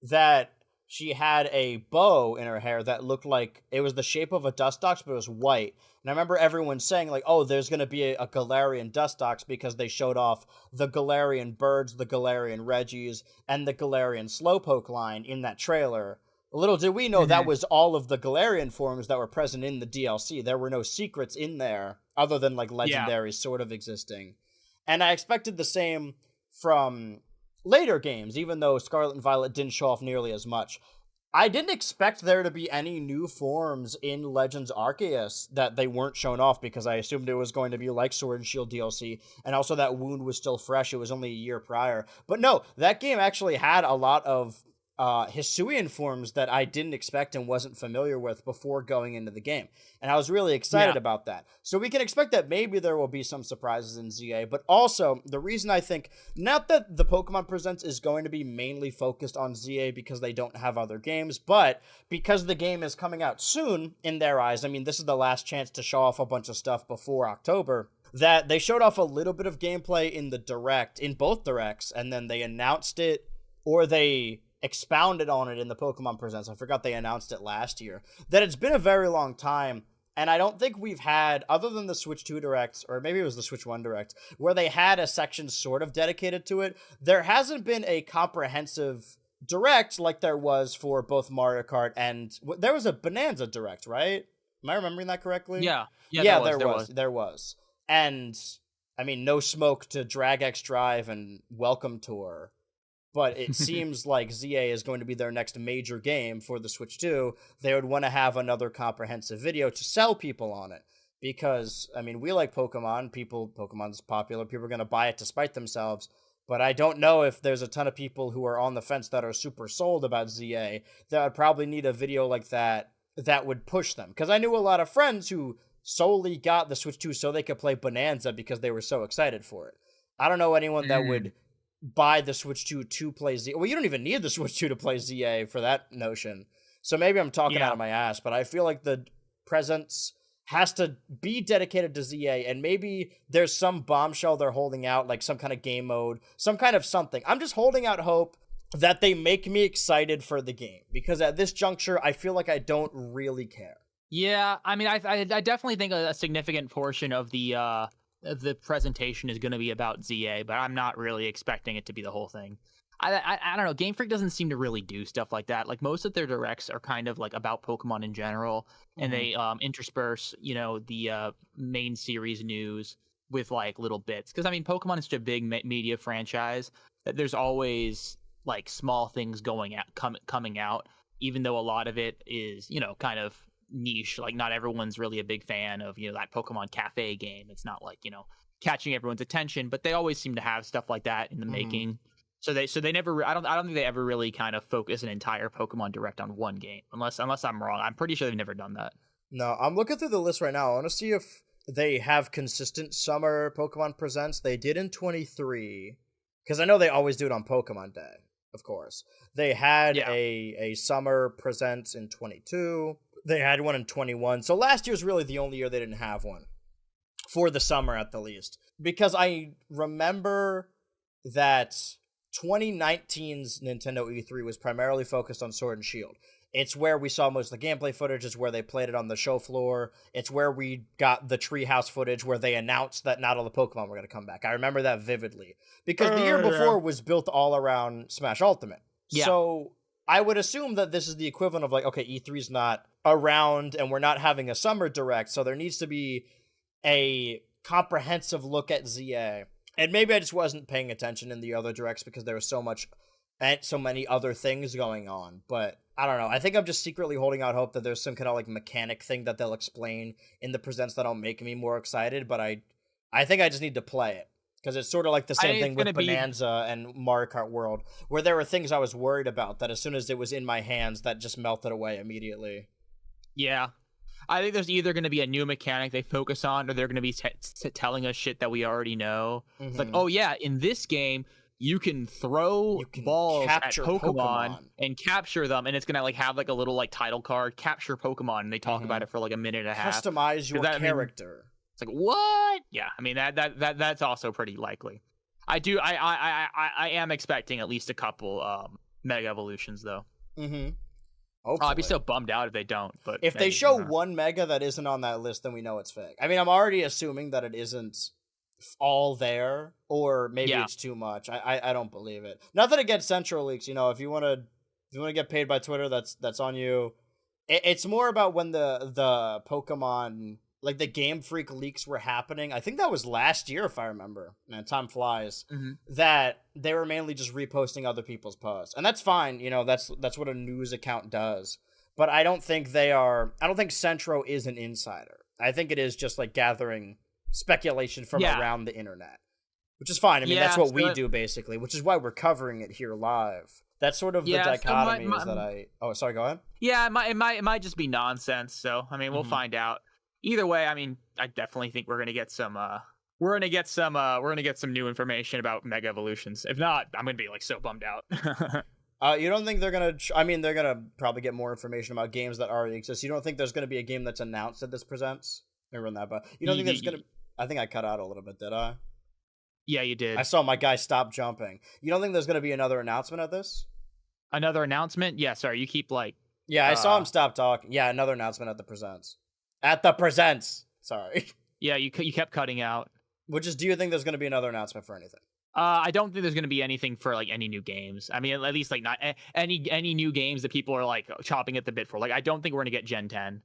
That she had a bow in her hair that looked like it was the shape of a Dustox, but it was white. And I remember everyone saying, like, oh, there's going to be a Galarian Dustox because they showed off the Galarian Birds, the Galarian Regis, and the Galarian Slowpoke line in that trailer. Little did we know that was all of the Galarian forms that were present in the DLC. There were no secrets in there other than, like, legendaries sort of existing. And I expected the same from later games, even though Scarlet and Violet didn't show off nearly as much. I didn't expect there to be any new forms in Legends Arceus that they weren't shown off because I assumed it was going to be like Sword and Shield DLC, and also that Wound was still fresh. It was only a year prior. But no, that game actually had a lot of Hisuian forms that I didn't expect and wasn't familiar with before going into the game. And I was really excited about that. So we can expect that maybe there will be some surprises in ZA, but also the reason I think, not that the Pokemon Presents is going to be mainly focused on ZA because they don't have other games, but because the game is coming out soon in their eyes. I mean, this is the last chance to show off a bunch of stuff before October. That they showed off a little bit of gameplay in both directs, and then they announced it, or they expounded on it in the Pokemon Presents. I forgot they announced it last year. That it's been a very long time, and I don't think we've had, other than the Switch 2 Directs, or maybe it was the Switch 1 Direct, where they had a section sort of dedicated to it, there hasn't been a comprehensive Direct like there was for both Mario Kart and... There was a Bananza Direct, right? Am I remembering that correctly? Yeah, there was. And, I mean, no smoke to Drag X Drive and Welcome Tour. But it seems like ZA is going to be their next major game for the Switch 2. They would want to have another comprehensive video to sell people on it. Because, I mean, we like Pokemon. Pokemon's popular. People are going to buy it to spite themselves. But I don't know if there's a ton of people who are on the fence that are super sold about ZA that would probably need a video like that would push them. Because I knew a lot of friends who solely got the Switch 2 so they could play Bonanza because they were so excited for it. I don't know anyone that would buy the Switch 2 to play ZA. Well, you don't even need the Switch 2 to play ZA for that notion. So maybe I'm talking out of my ass, but I feel like the Presents has to be dedicated to ZA, and maybe there's some bombshell they're holding out, like some kind of game mode, some kind of something. I'm just holding out hope that they make me excited for the game, because at this juncture, I feel like I don't really care. Yeah, I mean, I definitely think a significant portion of the presentation is going to be about ZA, but I'm not really expecting it to be the whole thing. I don't know. Game Freak doesn't seem to really do stuff like that. Like, most of their directs are kind of like about Pokemon in general, and they intersperse, the main series news with like little bits. Because I mean, Pokemon is such a big media franchise that there's always like small things coming out, even though a lot of it is kind of niche. Like, not everyone's really a big fan of that Pokemon Cafe game. It's not like catching everyone's attention, but they always seem to have stuff like that in the making. So they never. I don't think they ever really kind of focus an entire Pokemon Direct on one game, unless I'm wrong. I'm pretty sure they've never done that. No, I'm looking through the list right now. I want to see if they have consistent summer Pokemon Presents. They did in 23, because I know they always do it on Pokemon Day. Of course, they had a summer Presents in 22. They had one in 21. So last year's really the only year they didn't have one for the summer, at the least. because I remember that 2019's Nintendo E3 was primarily focused on Sword and Shield. It's where we saw most of the gameplay footage. It's where they played it on the show floor. It's where we got the treehouse footage where they announced that not all the Pokemon were going to come back. I remember that vividly. Because the year before was built all around Smash Ultimate. Yeah. So I would assume that this is the equivalent of like, okay, E3's not around and we're not having a Summer Direct, so there needs to be a comprehensive look at ZA. And maybe I just wasn't paying attention in the other directs because there was so many other things going on. But I don't know. I think I'm just secretly holding out hope that there's some kind of like mechanic thing that they'll explain in the presents that'll make me more excited. But I think I just need to play it because it's sort of like the same thing with Bonanza and Mario Kart World, where there were things I was worried about that as soon as it was in my hands, that just melted away immediately. Yeah. I think there's either going to be a new mechanic they focus on, or they're going to be telling us shit that we already know. Mm-hmm. It's like, oh yeah, in this game, you can throw balls at Pokemon and capture them, and it's going to like have like a little like title card, capture Pokemon, and they talk about it for like a minute and a half. Customize your character. It's like, what? Yeah, I mean that's also pretty likely. I am expecting at least a couple Mega Evolutions though. Mm-hmm. I'd be so bummed out if they don't. But if they show one Mega that isn't on that list, then we know it's fake. I mean, I'm already assuming that it isn't all there, or maybe it's too much. I don't believe it. Nothing against Central Leaks. You know, if you want to get paid by Twitter, that's on you. It's more about when the Pokemon, like the Game Freak leaks were happening. I think that was last year, if I remember. Man, time flies. Mm-hmm. That they were mainly just reposting other people's posts, and that's fine. You know, that's what a news account does. But I don't think they are. I don't think Centro is an insider. I think it is just like gathering speculation from around the internet, which is fine. I mean, that's what we do basically, which is why we're covering it here live. That's sort of the dichotomy is that I. Oh, sorry. Go ahead. Yeah, it might just be nonsense. So I mean, we'll find out. Either way, I mean, I definitely think we're gonna get some new information about Mega Evolutions. If not, I'm gonna be like so bummed out. You don't think they're gonna? I mean, they're gonna probably get more information about games that already exist. You don't think there's gonna be a game that's announced that this presents? Let me run that by. You don't think there's gonna? I think I cut out a little bit. Did I? Yeah, you did. I saw my guy stop jumping. You don't think there's gonna be another announcement at this? Another announcement? Yeah. Sorry, you keep like. Yeah, I saw him stop talking. Yeah, another announcement at the presents. At the presents. Sorry. Yeah, you kept cutting out. Do you think there's going to be another announcement for anything? I don't think there's going to be anything for like any new games. I mean, at least like not any new games that people are like chopping at the bit for. Like, I don't think we're going to get Gen 10.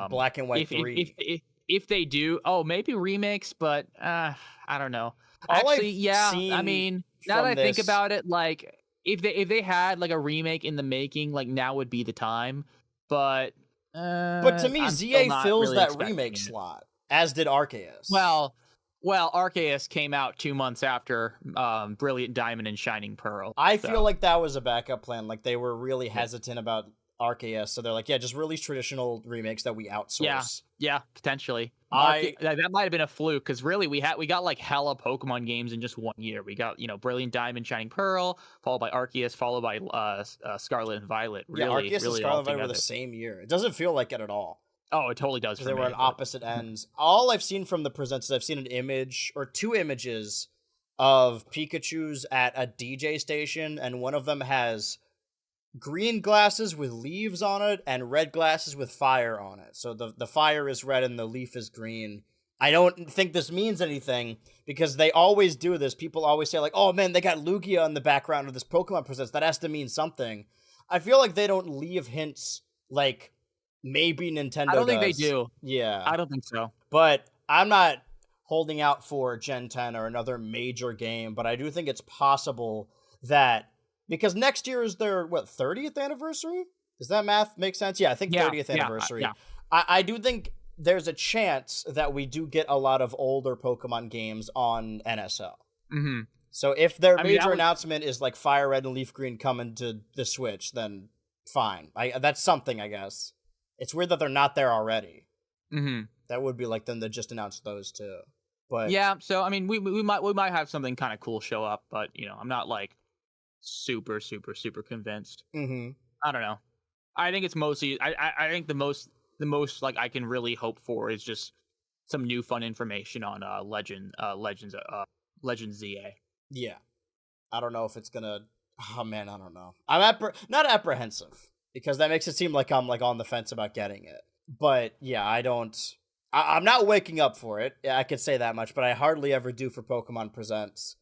Black and White 3. If they do, maybe remakes, but I don't know. Actually, I mean, now that I think about it, like if they had like a remake in the making, like now would be the time. But to me, ZA fills that remake slot, as did Arceus. Well, Arceus came out 2 months after Brilliant Diamond and Shining Pearl. I feel like that was a backup plan. Like they were really hesitant about Arceus, so they're like, just release traditional remakes that we outsource. Yeah, potentially. That might have been a fluke because really we got like hella Pokemon games in just 1 year. We got Brilliant Diamond, Shining Pearl, followed by Arceus, followed by Scarlet and Violet. Really, Arceus and Scarlet and Violet were the same year. It doesn't feel like it at all. Oh, it totally does. They were on opposite ends. All I've seen from the presents is I've seen an image or two images of Pikachu's at a DJ station, and one of them has green glasses with leaves on it and red glasses with fire on it. So the fire is red and the leaf is green. I don't think this means anything because they always do this. People always say like, oh man, they got Lugia in the background of this Pokemon presents. That has to mean something. I feel like they don't leave hints like maybe Nintendo I don't think does. they do. Yeah. I don't think so. But I'm not holding out for Gen 10 or another major game, but I do think it's possible that because next year is their, 30th anniversary? Does that math make sense? Yeah, I think 30th anniversary. Yeah. I do think there's a chance that we do get a lot of older Pokemon games on NSO. Mm-hmm. So if their major announcement is like Fire Red and Leaf Green coming to the Switch, then fine. That's something, I guess. It's weird that they're not there already. Mm-hmm. That would be like them to just announce those two. But yeah, so I mean, we might have something kind of cool show up, but I'm not like super convinced. Mm-hmm. I don't know. I think it's mostly I think the most like I can really hope for is just some new fun information on Legends ZA. Yeah. I don't know if it's gonna. Oh man, I don't know. I'm not apprehensive because that makes it seem like I'm like on the fence about getting it. But yeah, I don't. I'm not waking up for it. Yeah, I could say that much. But I hardly ever do for Pokemon Presents.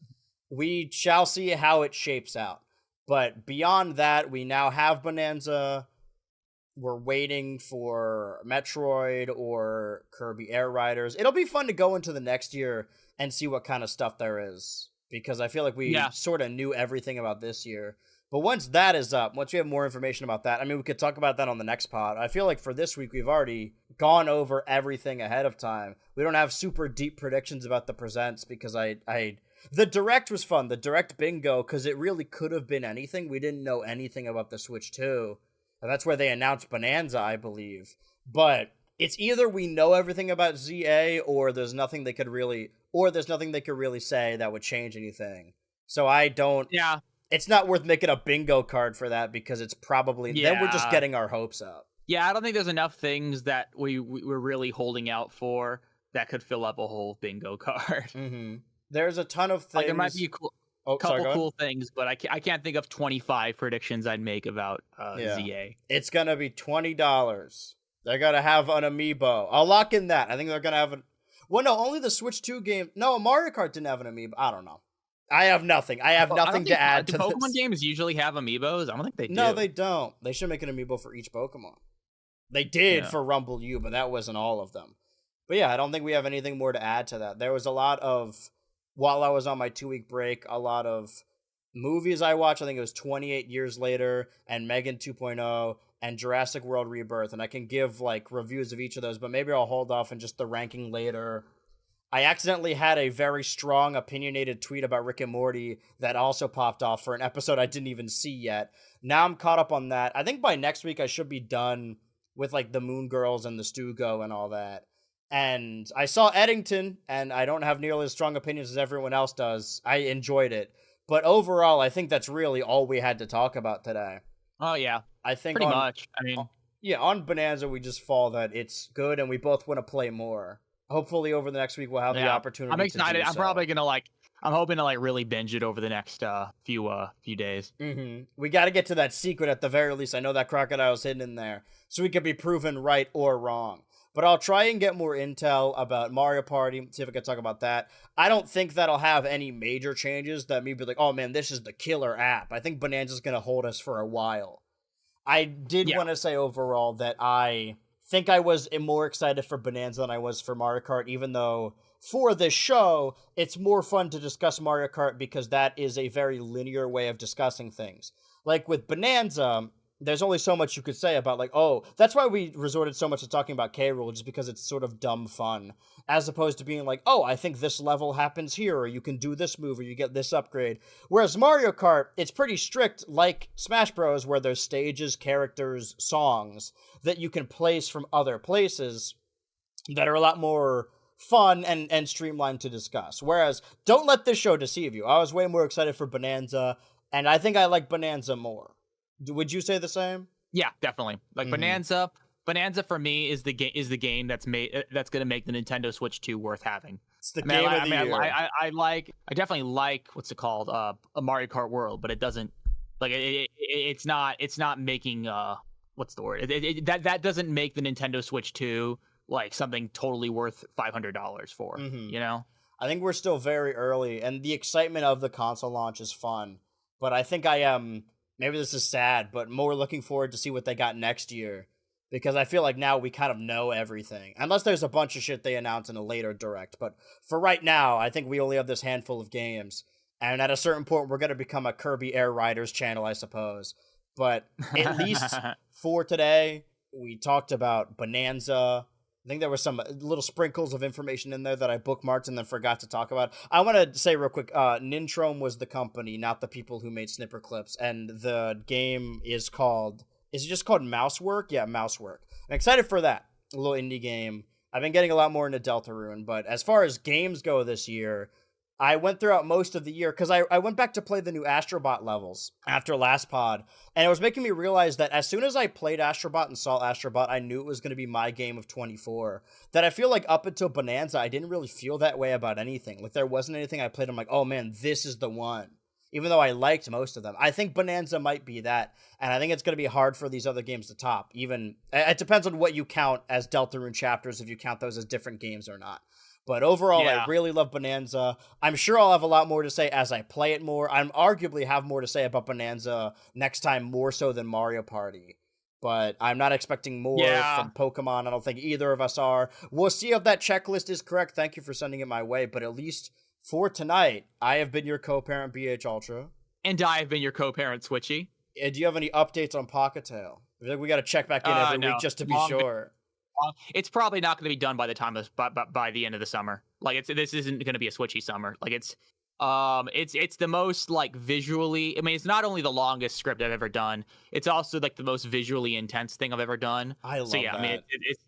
We shall see how it shapes out. But beyond that, we now have Bonanza. We're waiting for Metroid or Kirby Air Riders. It'll be fun to go into the next year and see what kind of stuff there is. Because I feel like we sort of knew everything about this year. But once that is up, once we have more information about that, I mean, we could talk about that on the next pod. I feel like for this week, we've already gone over everything ahead of time. We don't have super deep predictions about the presents because the Direct was fun. The Direct bingo, because it really could have been anything. We didn't know anything about the Switch 2. And that's where they announced Bonanza, I believe. But it's either we know everything about ZA or there's nothing they could really say that would change anything. So I don't... Yeah. It's not worth making a bingo card for that because it's probably... Yeah. Then we're just getting our hopes up. Yeah, I don't think there's enough things that we're really holding out for that could fill up a whole bingo card. Mm-hmm. There's a ton of things... Like, there might be a couple cool things, but I can't think of 25 predictions I'd make about ZA. It's going to be $20. They're going to have an amiibo. I'll lock in that. I think they're going to have an... Well, no, only the Switch 2 game... No, Mario Kart didn't have an amiibo. I don't know. I have nothing. I have nothing to add to Pokemon this. games usually have amiibos? I don't think they do. No, they don't. They should make an amiibo for each Pokemon. They did for Rumble U, but that wasn't all of them. But yeah, I don't think we have anything more to add to that. There was a lot of, while I was on my 2-week break, a lot of movies I watched. I think it was 28 Years Later and Megan 2.0 and Jurassic World Rebirth. And I can give like reviews of each of those, but maybe I'll hold off and just the ranking later. I accidentally had a very strong opinionated tweet about Rick and Morty that also popped off for an episode I didn't even see yet. Now I'm caught up on that. I think by next week I should be done with like the Moon Girls and the Stugo and all that. And I saw Eddington, and I don't have nearly as strong opinions as everyone else does. I enjoyed it. But overall, I think that's really all we had to talk about today. Oh, yeah. I think pretty much. I mean, yeah, on Bonanza, we just fall that it's good, and we both want to play more. Hopefully, over the next week, we'll have the opportunity. I'm excited. I'm probably gonna I'm hoping to really binge it over the next few days. Mm-hmm. We got to get to that secret at the very least. I know that crocodile's hidden in there, so we could be proven right or wrong. But I'll try and get more intel about Mario Party, see if I can talk about that. I don't think that'll have any major changes that me be like, oh man, this is the killer app. I think Bonanza's gonna hold us for a while. I did want to say overall that I think I was more excited for Bonanza than I was for Mario Kart, even though for this show, it's more fun to discuss Mario Kart because that is a very linear way of discussing things. Like with Bonanza, there's only so much you could say about that's why we resorted so much to talking about K. Rool, just because it's sort of dumb fun, as opposed to being like, oh, I think this level happens here, or you can do this move, or you get this upgrade. Whereas Mario Kart, it's pretty strict, like Smash Bros., where there's stages, characters, songs that you can place from other places that are a lot more fun and streamlined to discuss. Whereas, don't let this show deceive you. I was way more excited for Bonanza, and I think I like Bonanza more. Would you say the same? Yeah, definitely. Like Bonanza for me is the game that's going to make the Nintendo Switch 2 worth having. It's the game of the year. I definitely like what's it called, a Mario Kart World, but it doesn't it's not making what's the word? That doesn't make the Nintendo Switch 2 like something totally worth $500 for. You know? I think we're still very early, and the excitement of the console launch is fun. But I think I am. Maybe this is sad, but more looking forward to see what they got next year. Because I feel like now we kind of know everything. Unless there's a bunch of shit they announce in a later direct. But for right now, I think we only have this handful of games. And at a certain point, we're going to become a Kirby Air Riders channel, I suppose. But at least for today, we talked about Bonanza. I think there were some little sprinkles of information in there that I bookmarked and then forgot to talk about. I want to say real quick, Nintrome was the company, not the people who made Snipper Clips. And the game is it just called Mousework? Yeah, Mousework. I'm excited for that. A little indie game. I've been getting a lot more into Deltarune, but as far as games go this year, I went throughout most of the year because I went back to play the new Astrobot levels after last pod, and it was making me realize that as soon as I played Astrobot and saw Astrobot, I knew it was going to be my game of 24. That I feel like up until Bonanza, I didn't really feel that way about anything. Like, there wasn't anything I played, I'm like, oh man, this is the one. Even though I liked most of them. I think Bonanza might be that, and I think it's going to be hard for these other games to top. Even, it depends on what you count as Deltarune chapters, if you count those as different games or not. But overall, I really love Bonanza. I'm sure I'll have a lot more to say as I play it more. I'm arguably have more to say about Bonanza next time, more so than Mario Party. But I'm not expecting more from Pokemon. I don't think either of us are. We'll see if that checklist is correct. Thank you for sending it my way. But at least for tonight, I have been your co-parent, BH Ultra. And I have been your co-parent, Switchy. And do you have any updates on Pocketail? I feel like we got to check back in every week just to be sure. It's probably not going to be done by the time by the end of the summer. Like, this isn't going to be a Switchy summer. Like, it's the most like visually. I mean, it's not only the longest script I've ever done. It's also like the most visually intense thing I've ever done. I love that. I mean, it's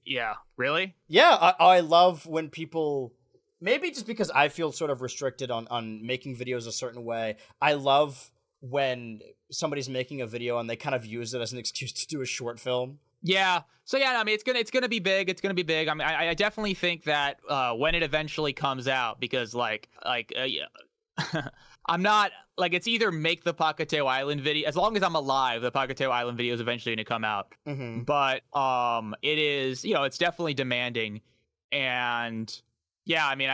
really. Yeah, I love when people. Maybe just because I feel sort of restricted on making videos a certain way. I love when somebody's making a video and they kind of use it as an excuse to do a short film. Yeah. So yeah, I mean, it's gonna be big. It's gonna be big. I mean, I definitely think that when it eventually comes out, because I'm not like, it's either make the Pocketail Island video. As long as I'm alive, the Pocketail Island video is eventually gonna come out. Mm-hmm. But it is, it's definitely demanding, and yeah, I mean,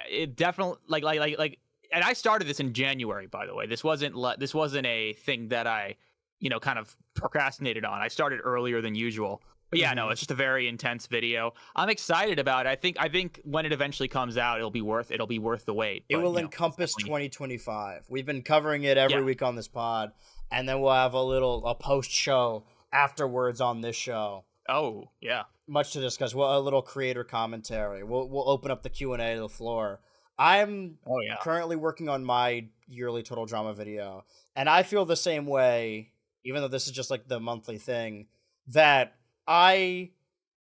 it definitely like, and I started this in January, by the way. This wasn't a thing that I kind of procrastinated on. I started earlier than usual. But yeah, no, it's just a very intense video. I'm excited about it. I think when it eventually comes out, it'll be worth the wait. It will encompass 2025. We've been covering it every week on this pod, and then we'll have a post show afterwards on this show. Oh, yeah. Much to discuss. Well, a little creator commentary. We'll open up the Q&A to the floor. I'm currently working on my yearly Total Drama video, and I feel the same way, even though this is just like the monthly thing, that I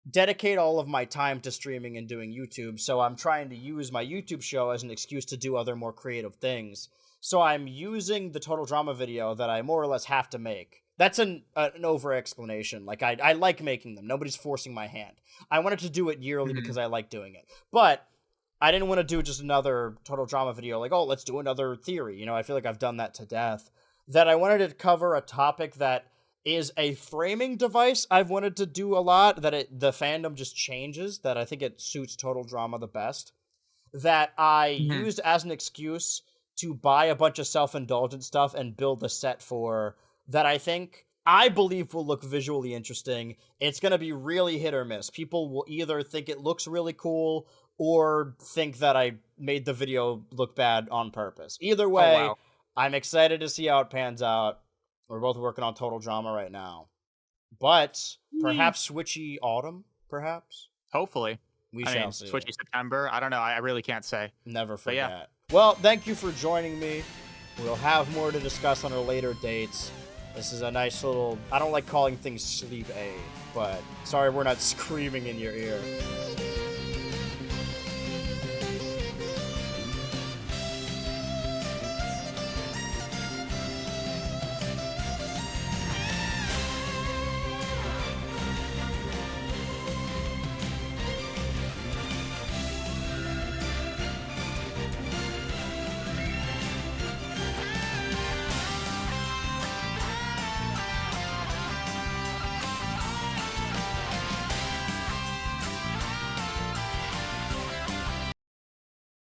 dedicate all of my time to streaming and doing YouTube, so I'm trying to use my YouTube show as an excuse to do other more creative things. So I'm using the Total Drama video that I more or less have to make. That's an over-explanation. Like, I like making them. Nobody's forcing my hand. I wanted to do it yearly because I like doing it. But I didn't want to do just another Total Drama video, like, oh, let's do another theory. I feel like I've done that to death. That I wanted to cover a topic that is a framing device I've wanted to do a lot, that the fandom just changes, that I think it suits Total Drama the best. That I used as an excuse to buy a bunch of self-indulgent stuff and build a set for, that I believe will look visually interesting. It's going to be really hit or miss. People will either think it looks really cool or think that I made the video look bad on purpose. Either way, I'm excited to see how it pans out. We're both working on Total Drama right now. But perhaps Switchy Autumn, perhaps? Hopefully. We shall see. Switchy September? I don't know. I really can't say. Never forget. Yeah. Well, thank you for joining me. We'll have more to discuss on our later dates. This is a nice little... I don't like calling things sleep aid, but sorry we're not screaming in your ear.